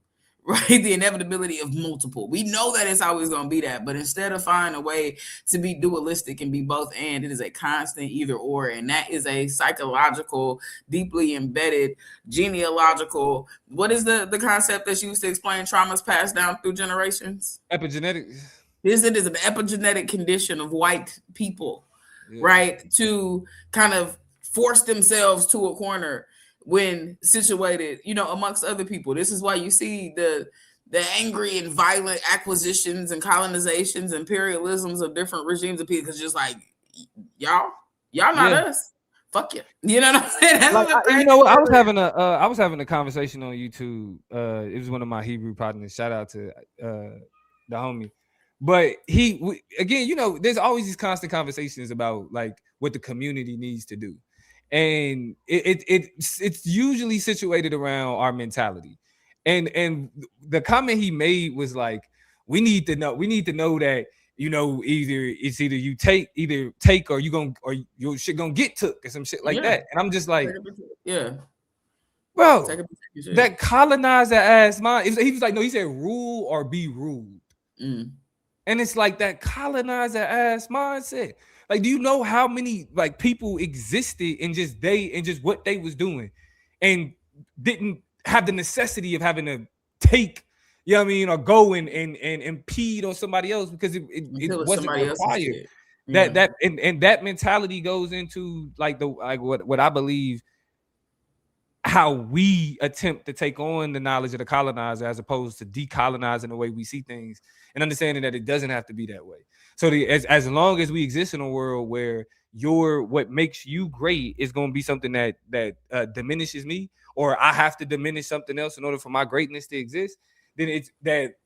right? The inevitability of multiple. We know that it's always going to be that, but instead of finding a way to be dualistic and be both and, it is a constant either or, and that is a psychological, deeply embedded, genealogical. What is the concept that's used to explain traumas passed down through generations? Epigenetics. It is an epigenetic condition of white people, right? To kind of force themselves to a corner when situated, you know, amongst other people. This is why you see the angry and violent acquisitions and colonizations, imperialisms of different regimes of people, because just like y'all not us. Fuck you. You know what I'm saying? Like, you know, I was having a conversation on YouTube. It was one of my Hebrew partners. Shout out to the homie. But again, you know, there's always these constant conversations about like what the community needs to do, and it's usually situated around our mentality. And the comment he made was like, we need to know that, you know, either you take or your shit gonna get took or some shit like that. And I'm just like, bro, that colonizer ass mind. He was like, no, he said rule or be ruled. And it's like that colonizer ass mindset. Like, do you know how many like people existed in just what they was doing and didn't have the necessity of having to take, you know what I mean, or go and impede on somebody else because it wasn't required. That mentality goes into like what I believe how we attempt to take on the knowledge of the colonizer as opposed to decolonizing the way we see things and understanding that it doesn't have to be that way. So as long as we exist in a world where what makes you great is going to be something that diminishes me, or I have to diminish something else in order for my greatness to exist, then it's that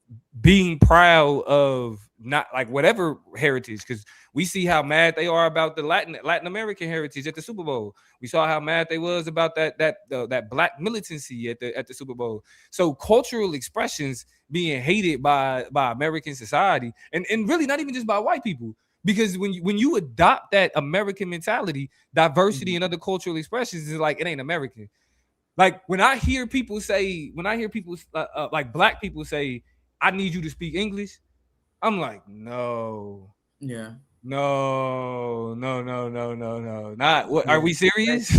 being proud of not like whatever heritage, because we see how mad they are about the Latin American heritage at the Super Bowl. We saw how mad they was about that black militancy at the Super Bowl. So cultural expressions being hated by American society, and really not even just by white people, because when you adopt that American mentality, diversity and other cultural expressions is like, it ain't American. Like when I hear people like black people say, I need you to speak English, I'm like, no. No. Not what? Are we serious?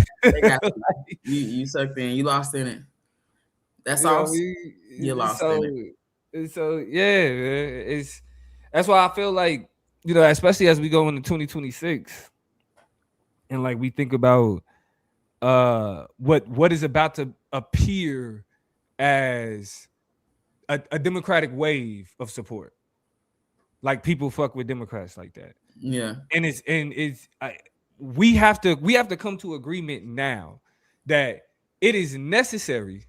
You sucked in. You lost in it. That's all. You lost in it. So yeah, that's why I feel like, you know, especially as we go into 2026, and like we think about what is about to appear as a Democratic wave of support. Like people fuck with Democrats like that. Yeah. And we have to come to agreement now that it is necessary.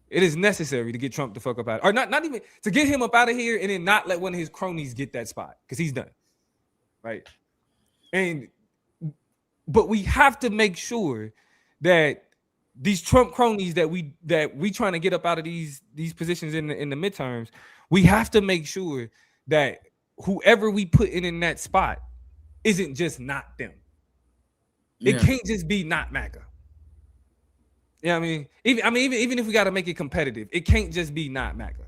It is necessary to get Trump the fuck up out, or not even to get him up out of here, and then not let one of his cronies get that spot because he's done, right? But we have to make sure that these Trump cronies that we trying to get up out of these positions in the midterms, we have to make sure that whoever we put in that spot isn't just not them. It can't just be not MAGA. Yeah, even if we got to make it competitive, it can't just be not MAGA.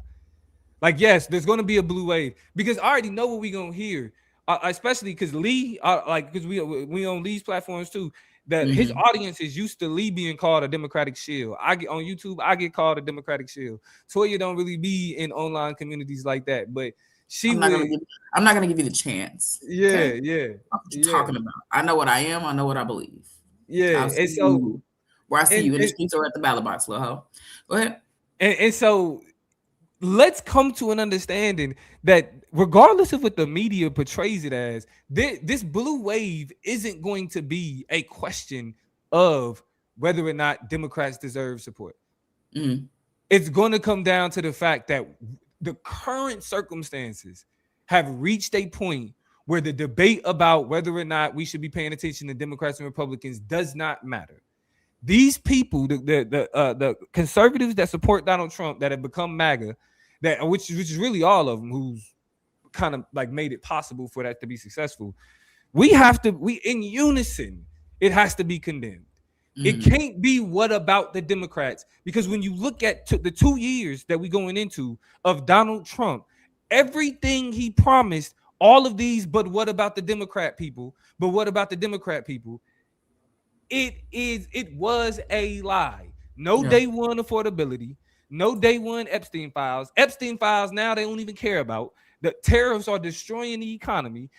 Like, yes, there's going to be a blue wave because I already know what we're going to hear, especially because Lee, because we on Lee's platforms too, that his audience is used to Lee being called a Democratic shield. I get on YouTube, I get called a Democratic shield. Toya don't really be in online communities like that, but I'm not gonna give you the chance. Yeah, okay? yeah. What you talking about? I know what I am. I know what I believe. Yeah, and so where I see you in the streets or at the ballot box, little hoe. Go ahead. And so let's come to an understanding that regardless of what the media portrays it as, this blue wave isn't going to be a question of whether or not Democrats deserve support. Mm-hmm. It's going to come down to the fact that the current circumstances have reached a point where the debate about whether or not we should be paying attention to Democrats and Republicans does not matter. These people, the conservatives that support Donald Trump, that have become MAGA, which is really all of them, who's kind of like made it possible for that to be successful. We in unison, it has to be condemned. It can't be what about the Democrats, because when you look at the 2 years that we're going into of Donald Trump, everything he promised, all of these, but what about the Democrat people? But what about the Democrat people? It was a lie. No day one affordability, no day one Epstein files. Epstein files now they don't even care about. The tariffs are destroying the economy.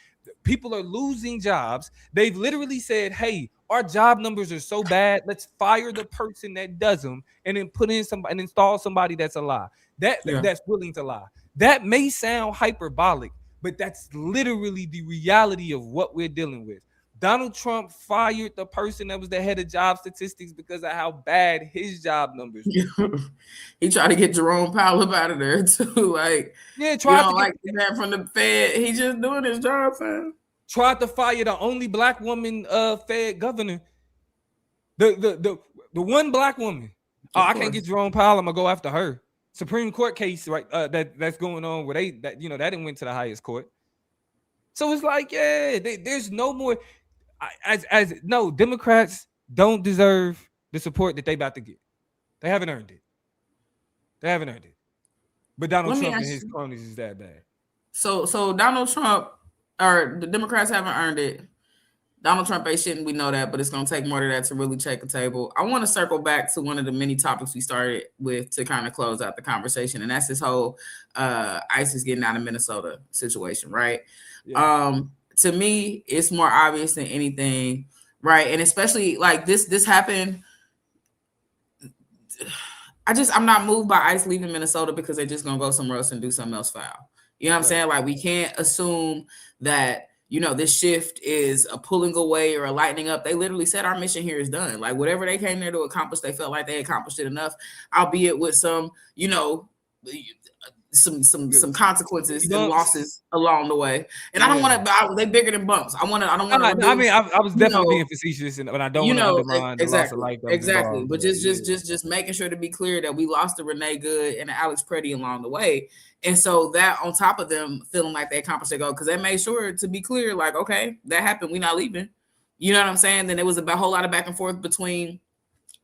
People are losing jobs. They've literally said, hey, our job numbers are so bad, let's fire the person that does them and then put in somebody and install somebody that's a lie. That's willing to lie. That may sound hyperbolic, but that's literally the reality of what we're dealing with. Donald Trump fired the person that was the head of job statistics because of how bad his job numbers were. He tried to get Jerome Powell up out of there too. Like, tried to get that from the Fed. He just doing his job, fam. Tried to fire the only black woman Fed governor. The one black woman. I can't get Jerome Powell. I'm gonna go after her. Supreme Court case, right? That's going on where that didn't went to the highest court. So it's like, there's no more. No, Democrats don't deserve the support that they about to get. They haven't earned it. But Donald Trump and his cronies is that bad. So Donald Trump, or the Democrats haven't earned it. Donald Trump ain't shitting, we know that, but it's going to take more than that to really check the table. I want to circle back to one of the many topics we started with to kind of close out the conversation, and that's this whole ISIS getting out of Minnesota situation, right? Yeah. To me, it's more obvious than anything, right? And especially like this happened. I'm not moved by ICE leaving Minnesota because they're just going to go somewhere else and do something else foul. You know what I'm saying? Like, we can't assume that, this shift is a pulling away or a lightening up. They literally said our mission here is done. Like, whatever they came there to accomplish, they felt like they accomplished it enough, albeit with some, some consequences and losses along the way. And I don't want to. They bigger than bumps. I don't want to. I was definitely being facetious, but I don't want to undermine the loss of life. Exactly. But just making sure to be clear that we lost the Renee Good and the Alex Preddy along the way. And so that on top of them feeling like they accomplished their goal, because they made sure to be clear, like, okay, that happened. We're not leaving. You know what I'm saying? Then there was a whole lot of back and forth between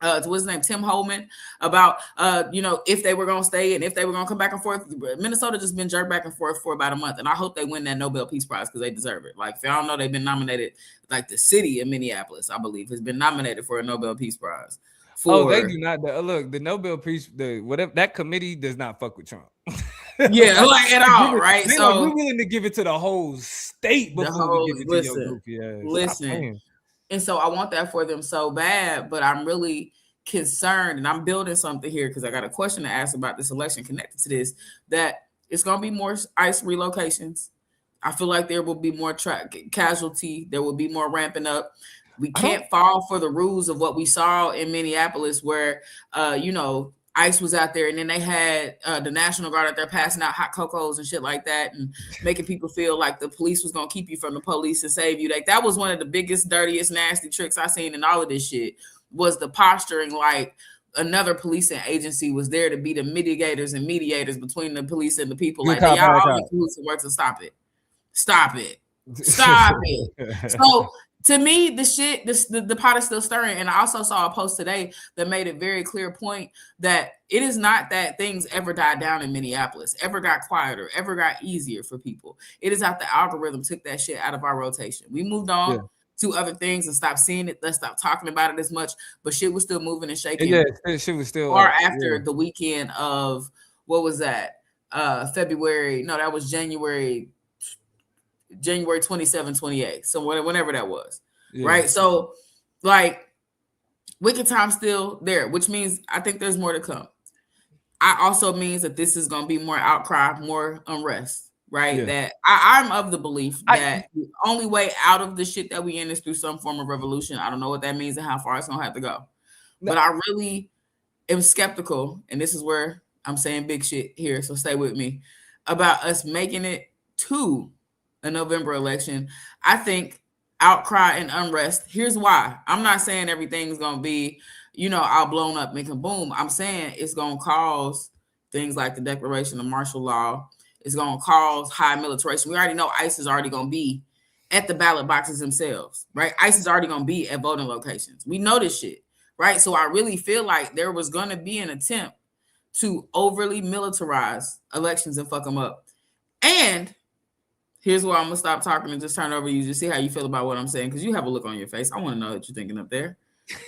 what's his name, Tim Holman, about if they were gonna stay and if they were gonna come back and forth. Minnesota just been jerked back and forth for about a month, and I hope they win that Nobel Peace Prize because they deserve it. Like, if y'all know, they've been nominated, like the city of Minneapolis, I believe, has been nominated for a Nobel Peace Prize. They do not. Look, the Nobel Peace, whatever that committee does not fuck with Trump. Yeah, like at all, right? So we're willing to give it to the whole state before we give it to your goofy ass. Listen. And so I want that for them so bad, but I'm really concerned, and I'm building something here because I got a question to ask about this election connected to this, that it's going to be more ICE relocations. I feel like there will be more casualty. There will be more ramping up. We can't fall for the rules of what we saw in Minneapolis, where, ICE was out there, and then they had the National Guard out there passing out hot cocos and shit like that, and making people feel like the police was gonna keep you from the police and save you. Like, that was one of the biggest, dirtiest, nasty tricks I seen in all of this shit, was the posturing like another policing agency was there to be the mitigators and mediators between the police and the people. Like, y'all all in cahoots and work to stop it. Stop it. Stop it. So to me, the pot is still stirring. And I also saw a post today that made it very clear point that it is not that things ever died down in Minneapolis, ever got quieter, ever got easier for people. It is that the algorithm took that shit out of our rotation. We moved on to other things and stopped seeing it. Let's stop talking about it as much. But shit was still moving and shaking. Yeah, shit was still. Or after the weekend of, what was that? February. No, that was January 27, 28. So whenever that was, right? So, like, wicked time still there, which means I think there's more to come. I also means that this is going to be more outcry, more unrest, right? That I'm of the belief that the only way out of the shit that we in is through some form of revolution. I don't know what that means and how far it's going to have to go. But I really am skeptical, and this is where I'm saying big shit here, so stay with me, about us making it to a November election. I think outcry and unrest. Here's why. I'm not saying everything's going to be, all blown up, making boom. I'm saying it's going to cause things like the declaration of martial law. It's going to cause high militarization. We already know ICE is already going to be at the ballot boxes themselves, right? ICE is already going to be at voting locations. We know this shit, right? So I really feel like there was going to be an attempt to overly militarize elections and fuck them up. And here's where I'm going to stop talking and just turn over to you to see how you feel about what I'm saying, because you have a look on your face. I want to know what you're thinking up there.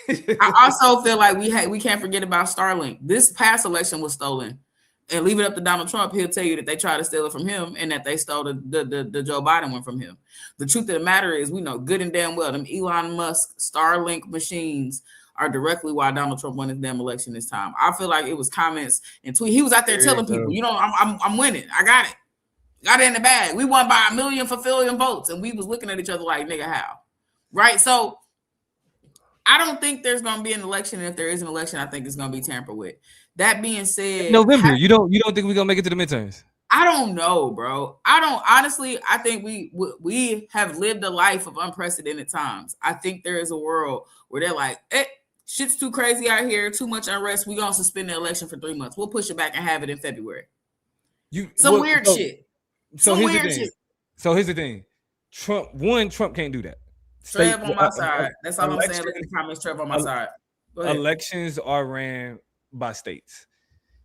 I also feel like we can't forget about Starlink. This past election was stolen. And leave it up to Donald Trump, he'll tell you that they tried to steal it from him and that they stole the Joe Biden one from him. The truth of the matter is, we know good and damn well them Elon Musk Starlink machines are directly why Donald Trump won his damn election this time. I feel like it was comments and tweets. He was out there telling people, I'm winning. I got it. Got it in the bag. We won by 1 million for billion votes. And we was looking at each other like, nigga, how? Right? So I don't think there's going to be an election. And if there is an election, I think it's going to be tampered with. That being said, November, you don't think we're going to make it to the midterms? I don't know, bro. I think we have lived a life of unprecedented times. I think there is a world where they're like, shit's too crazy out here, too much unrest. We're going to suspend the election for 3 months. We'll push it back and have it in February. Weird shit. So here's the thing. Trump can't do that. Trev on my side. That's all I'm saying. Look at the comments, Trev on my side. Elections are ran by states.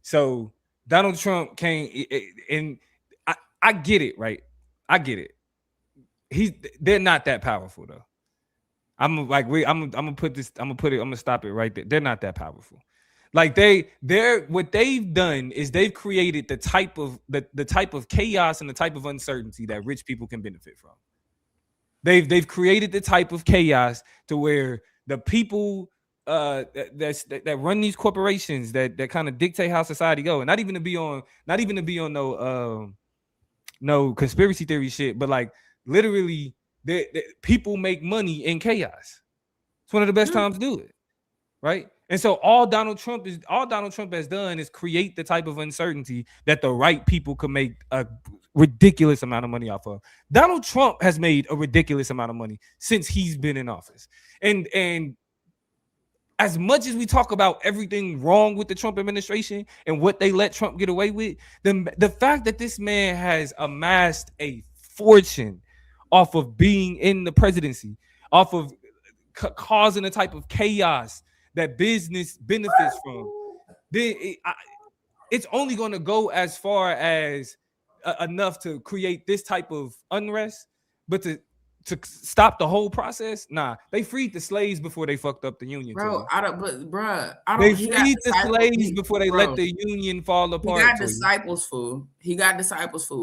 So Donald Trump can't, and I get it, right? I get it. They're not that powerful though. I'm gonna stop it right there. They're not that powerful. Like what they've done is they've created the type of chaos and the type of uncertainty that rich people can benefit from. They've created the type of chaos to where the people that run these corporations that kind of dictate how society go, and not even to be on no conspiracy theory shit, but like literally people make money in chaos. It's one of the best times to do it, right? And so all Donald Trump has done is create the type of uncertainty that the right people could make a ridiculous amount of money off of. Donald Trump has made a ridiculous amount of money since he's been in office. And as much as we talk about everything wrong with the Trump administration and what they let Trump get away with, the fact that this man has amassed a fortune off of being in the presidency, off of causing a type of chaos that business benefits from, it's only going to go as far as enough to create this type of unrest, but to stop the whole process, nah. They freed the slaves before they fucked up the union. Bro, they freed the slaves before they let the union fall apart. He got disciples, fool.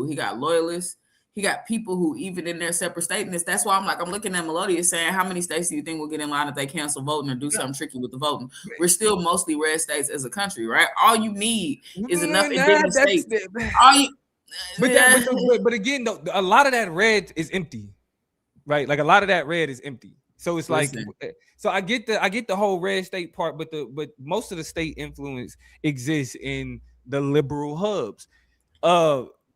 He got loyalists. He got people who, even in their separate statements, that's why I'm looking at Melodious saying, how many states do you think will get in line if they cancel voting or do something tricky with the voting? We're still mostly red states as a country, right? All you need is enough endemic states. All you, but again, though, a lot of that red is empty, right? Like a lot of that red is empty. So it's like, so I get the whole red state part, but most of the state influence exists in the liberal hubs.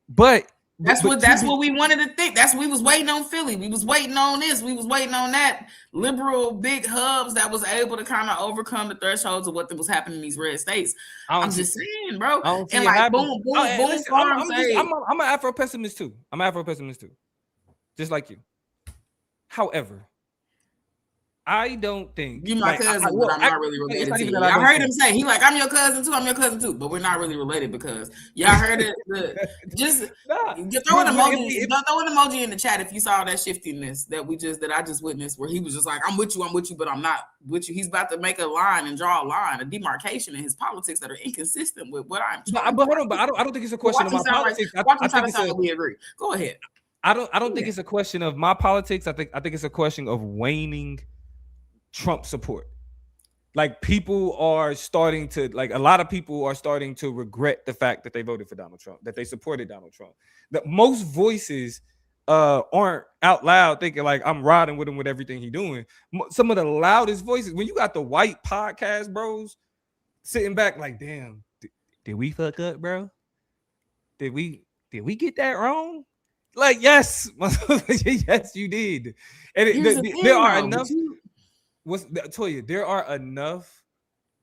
But that's what we wanted to think. That's what we was waiting on Philly. We was waiting on this. We was waiting on that. Liberal big hubs that was able to kind of overcome the thresholds of what was happening in these red states. I'm just saying, bro. And like boom, boom. I'm an Afro pessimist too. Just like you. However, I don't think you my cousin, but I'm not really related to you. I heard him say, he like, I'm your cousin too, but we're not really related because y'all heard it. Just throw an emoji in the chat if you saw that shiftiness that I just witnessed, where he was just like, I'm with you, but I'm not with you. He's about to make a line and draw a line, a demarcation in his politics that are inconsistent with what I'm. But hold on, but I don't think it's a question of my politics. We agree. Go ahead. I don't think it's a question of my politics. I think it's a question of waning Trump support. Like people are starting to, like a lot of people are starting to regret the fact that they voted for Donald Trump, that they supported Donald Trump. That most voices aren't out loud thinking like I'm riding with him with everything he's doing. Some of the loudest voices, when you got the white podcast bros sitting back like, damn, did we fuck up, bro? Did we get that wrong? Like, yes, yes, you did. And there are enough. There are enough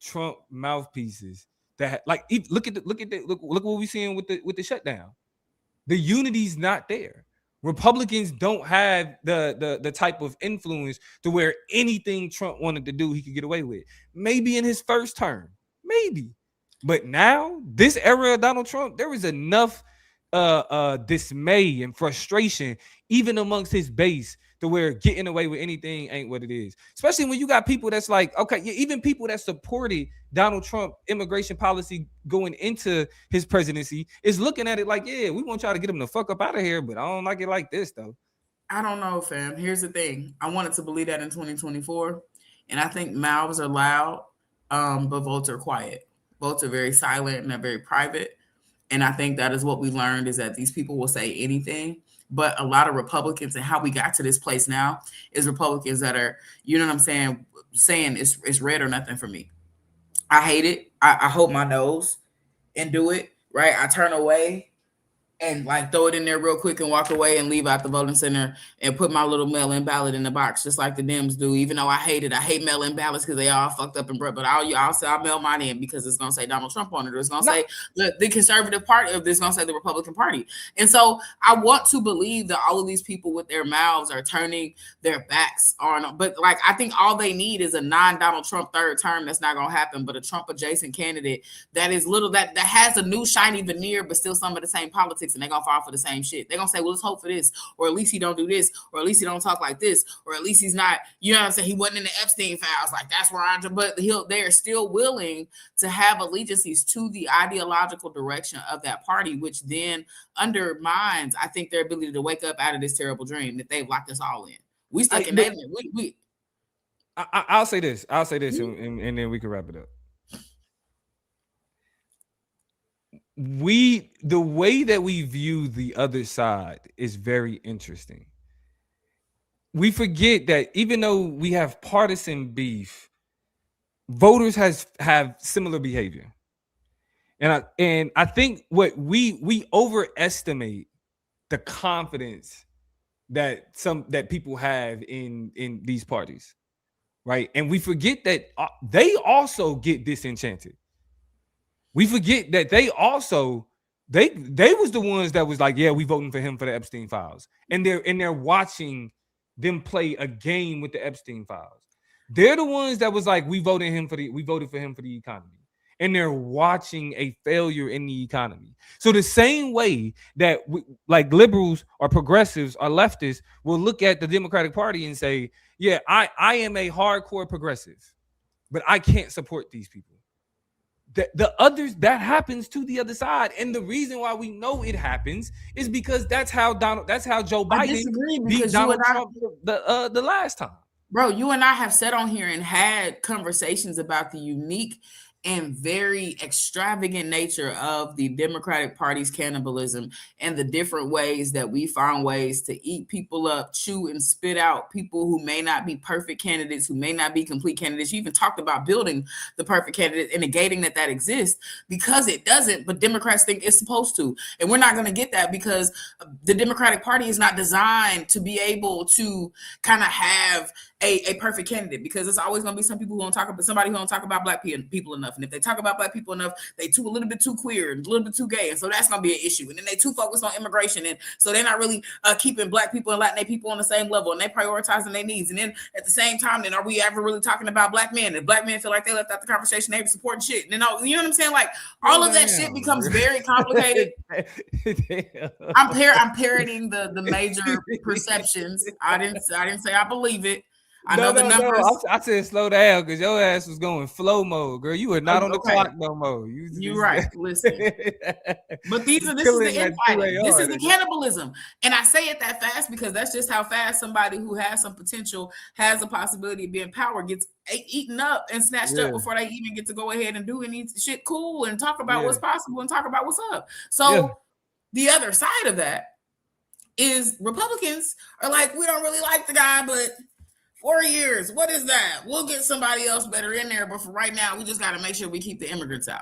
Trump mouthpieces that, like, look what we're seeing with the shutdown. The unity's not there. Republicans don't have the type of influence to where anything Trump wanted to do, he could get away with. Maybe in his first term, maybe, but now this era of Donald Trump, there is enough dismay and frustration even amongst his base to where getting away with anything ain't what it is. Especially when you got people that's like, okay, even people that supported Donald Trump immigration policy going into his presidency is looking at it like, yeah, we want y'all to get him the fuck up out of here, but I don't like it like this though. I don't know, fam. Here's the thing. I wanted to believe that in 2024, and I think mouths are loud, but votes are quiet. Votes are very silent and they're very private. And I think that is what we learned, is that these people will say anything. But a lot of Republicans, and how we got to this place now, is Republicans that are, you know what I'm saying it's red or nothing for me. I hate it. I hold my nose and do it, right? I turn away and like throw it in there real quick and walk away and leave out the voting center and put my little mail-in ballot in the box, just like the Dems do. Even though I hate mail-in ballots because they all fucked up and but I'll say I'll mail mine in because it's gonna say Donald Trump on it, or it's gonna say the conservative party, or it's gonna say the Republican Party. And so I want to believe that all of these people with their mouths are turning their backs on, but like I think all they need is a non-Donald Trump third term. That's not gonna happen, but a Trump adjacent candidate that is that has a new shiny veneer, but still some of the same politics. And they're gonna fall for the same shit. They're gonna say, well, let's hope for this, or at least he don't do this, or at least he don't talk like this, or at least he's not, you know what I'm saying, he wasn't in the Epstein files. Like that's where but they're still willing to have allegiances to the ideological direction of that party, which then undermines, I think, their ability to wake up out of this terrible dream that they've locked us all in. We stuck in that. I'll say this, and then we can wrap it up. The way that we view the other side is very interesting. We forget that even though we have partisan beef, voters have similar behavior. And I think what we overestimate the confidence that people have in these parties, right? And we forget that they also get disenchanted. We forget that they also they was the ones that was like, yeah, we voting for him for the Epstein files, and they're watching them play a game with the Epstein files. They're the ones that was like, we voted for him for the economy, and they're watching a failure in the economy. So the same way that like liberals or progressives or leftists will look at the Democratic Party and say, yeah, I am a hardcore progressive, but I can't support these people. the others, that happens to the other side, and the reason why we know it happens is because that's how Joe I Biden disagree beat because you and Donald I, Trump the last time. bro, you and I have sat on here and had conversations about the unique and very extravagant nature of the Democratic Party's cannibalism and the different ways that we find ways to eat people up, chew and spit out people who may not be perfect candidates, who may not be complete candidates. You even talked about building the perfect candidate and negating that exists, because it doesn't, but Democrats think it's supposed to. And we're not going to get that because the Democratic Party is not designed to be able to kind of have a perfect candidate, because it's always going to be some people who don't talk about somebody who don't talk about black people enough. And if they talk about black people enough, they a little bit too queer and a little bit too gay. And so that's going to be an issue. And then they too focused on immigration. And so they're not really keeping black people and Latin people on the same level, and they prioritizing their needs. And then at the same time, then are we ever really talking about black men? And black men feel like they left out the conversation, they supporting shit. And then, you know what I'm saying? Like all of that shit becomes very complicated. I'm parroting the major perceptions. I didn't say I believe it. I know the numbers. No. I said slow down because your ass was going flow mode, girl. You were not on the clock no more. You're right. Listen, but this is the infighting. This is the cannibalism, and I say it that fast because that's just how fast somebody who has some potential, has the possibility of being power, gets eaten up and snatched up before they even get to go ahead and do any shit cool and talk about what's possible and talk about what's up. So the other side of that is Republicans are like, we don't really like the guy, but 4 years, what is that? We'll get somebody else better in there, but for right now, we just got to make sure we keep the immigrants out.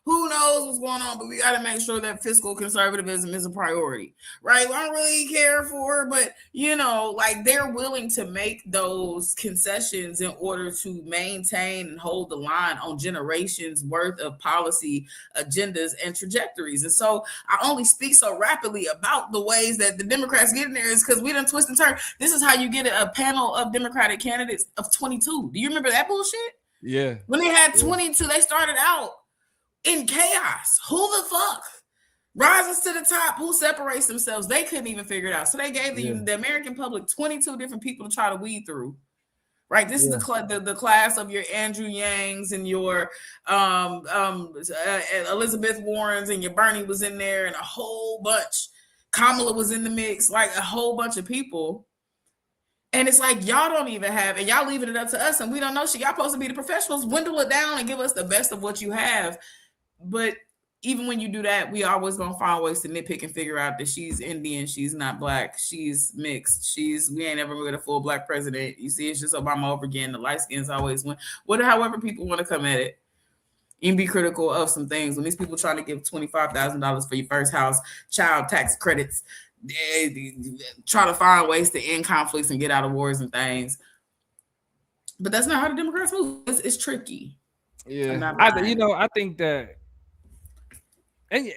Who knows what's going on, but we got to make sure that fiscal conservatism is a priority, right? I don't really care for, but you know, like they're willing to make those concessions in order to maintain and hold the line on generations worth of policy agendas and trajectories. And so I only speak so rapidly about the ways that the Democrats get in there is because we done twist and turn. This is how you get a panel of Democratic candidates of 22. Do you remember that bullshit? Yeah. When they had 22, they started out in chaos. Who the fuck rises to the top? Who separates themselves? They couldn't even figure it out. So they gave the American public 22 different people to try to weed through. Right? This is the class of your Andrew Yangs and your Elizabeth Warrens, and your Bernie was in there, and a whole bunch. Kamala was in the mix, like a whole bunch of people. And it's like, y'all don't even have, and y'all leaving it up to us, and we don't know shit. Y'all supposed to be the professionals. Dwindle it down and give us the best of what you have. But even when you do that, we always gonna find ways to nitpick and figure out that she's Indian, she's not black, she's mixed, we ain't ever really a full black president. You see, it's just Obama over again. The light skins always win. However people want to come at it, and be critical of some things. When these people trying to give $25,000 for your first house, child tax credits, try to find ways to end conflicts and get out of wars and things. But that's not how the Democrats move. It's tricky. Yeah, I think that. And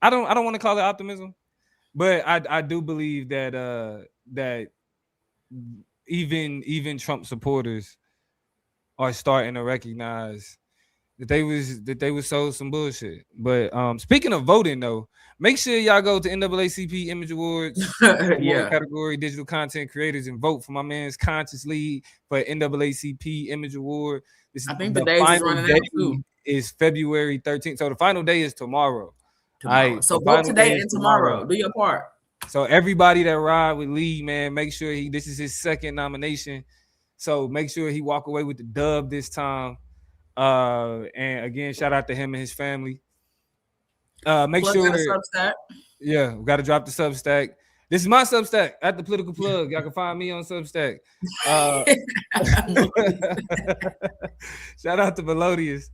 I don't want to call it optimism, but I do believe that that even Trump supporters are starting to recognize that they was sold some bullshit. But speaking of voting though, make sure y'all go to NAACP Image Awards category digital content creators and vote for my man's Conscious Lead for NAACP Image Award. I think the day is running out too. Is February 13th. So the final day is tomorrow. Right. So vote today and tomorrow. Do your part. So everybody that ride with Lee, man, make sure this is his second nomination. So make sure he walk away with the dub this time. And again, shout out to him and his family. Make Plug sure Substack. Yeah, we got to drop the Substack. This is my Substack at the Political Plug. Y'all can find me on Substack. Shout out to Melodious.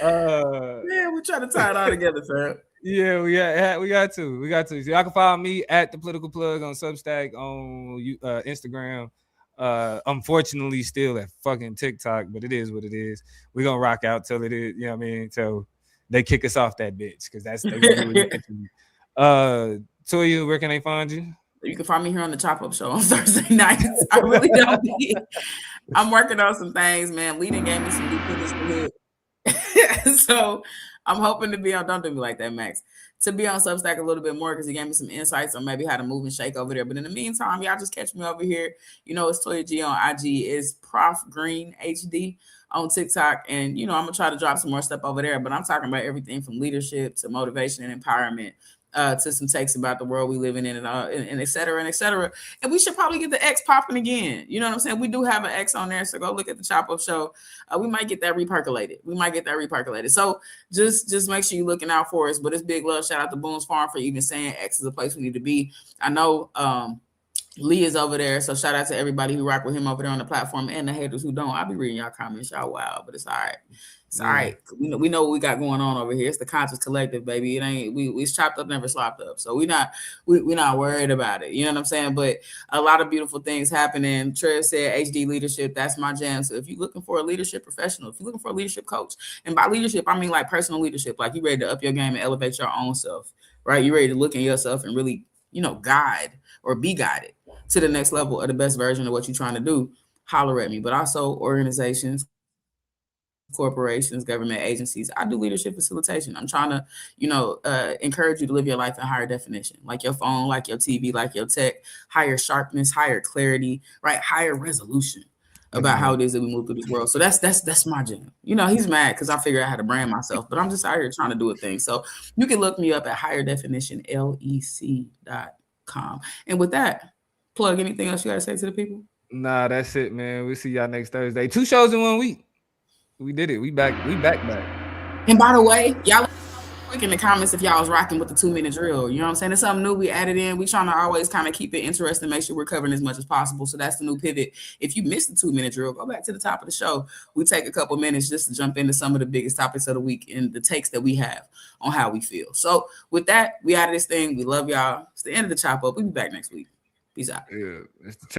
We try to tie it all together, fam. Yeah, we got to. So y'all can follow me at the Political Plug on Substack, on Instagram. Unfortunately, still at fucking TikTok, but it is what it is. We're gonna rock out till it is. You know what I mean? So they kick us off that bitch because that's. Toya, where can they find you? You can find me here on the Chop Up Show on Thursday nights. I really don't be. I'm working on some things, man. Leading gave me some new footage to hit. So I'm hoping to be on. Don't do me like that, Max. to be on Substack a little bit more because he gave me some insights on maybe how to move and shake over there. But in the meantime, y'all just catch me over here. You know, it's Toya G on IG. It's Prof Green HD on TikTok. And, you know, I'm going to try to drop some more stuff over there. But I'm talking about everything from leadership to motivation and empowerment. To some takes about the world we living in and et cetera and et cetera. And we should probably get the X popping again. You know what I'm saying? We do have an X on there, so go look at the Chop Up Show. We might get that repercolated. So just make sure you're looking out for us. But it's big love. Shout out to Boone's Farm for even saying X is a place we need to be. I know Lee is over there, so shout out to everybody who rock with him over there on the platform and the haters who don't. I'll be reading y'all comments, y'all wild, but it's all right. It's all right. We know what we got going on over here. It's the conscious collective, baby. It ain't we chopped up, never slopped up. So we're not worried about it. You know what I'm saying? But a lot of beautiful things happening. Trev said HD leadership, that's my jam. So if you're looking for a leadership professional, if you're looking for a leadership coach, and by leadership, I mean like personal leadership, like you ready to up your game and elevate your own self, right? You ready to look at yourself and really, you know, guide or be guided to the next level of the best version of what you're trying to do, holler at me. But also organizations, corporations, government agencies, I do leadership facilitation. I'm trying to, you know, encourage you to live your life in higher definition, like your phone, like your TV, like your tech, higher sharpness, higher clarity, right? Higher resolution about how it is that we move through this world. So that's my jam. You know, he's mad because I figured out how to brand myself, but I'm just out here trying to do a thing. So you can look me up at higherdefinitionlec.com. And with that, plug anything else you got to say to the people? Nah, that's it, man. We'll see y'all next Thursday. 2 shows in 1 week. We did it. We back. And by the way, y'all quick in the comments if y'all was rocking with the 2-minute drill. You know what I'm saying? It's something new we added in. We trying to always kind of keep it interesting, make sure we're covering as much as possible. So that's the new pivot. If you missed the 2-minute drill, go back to the top of the show. We take a couple minutes just to jump into some of the biggest topics of the week and the takes that we have on how we feel. So with that, we out of this thing. We love y'all. It's the end of the Chop Up. We'll be back next week. Peace out. Yeah.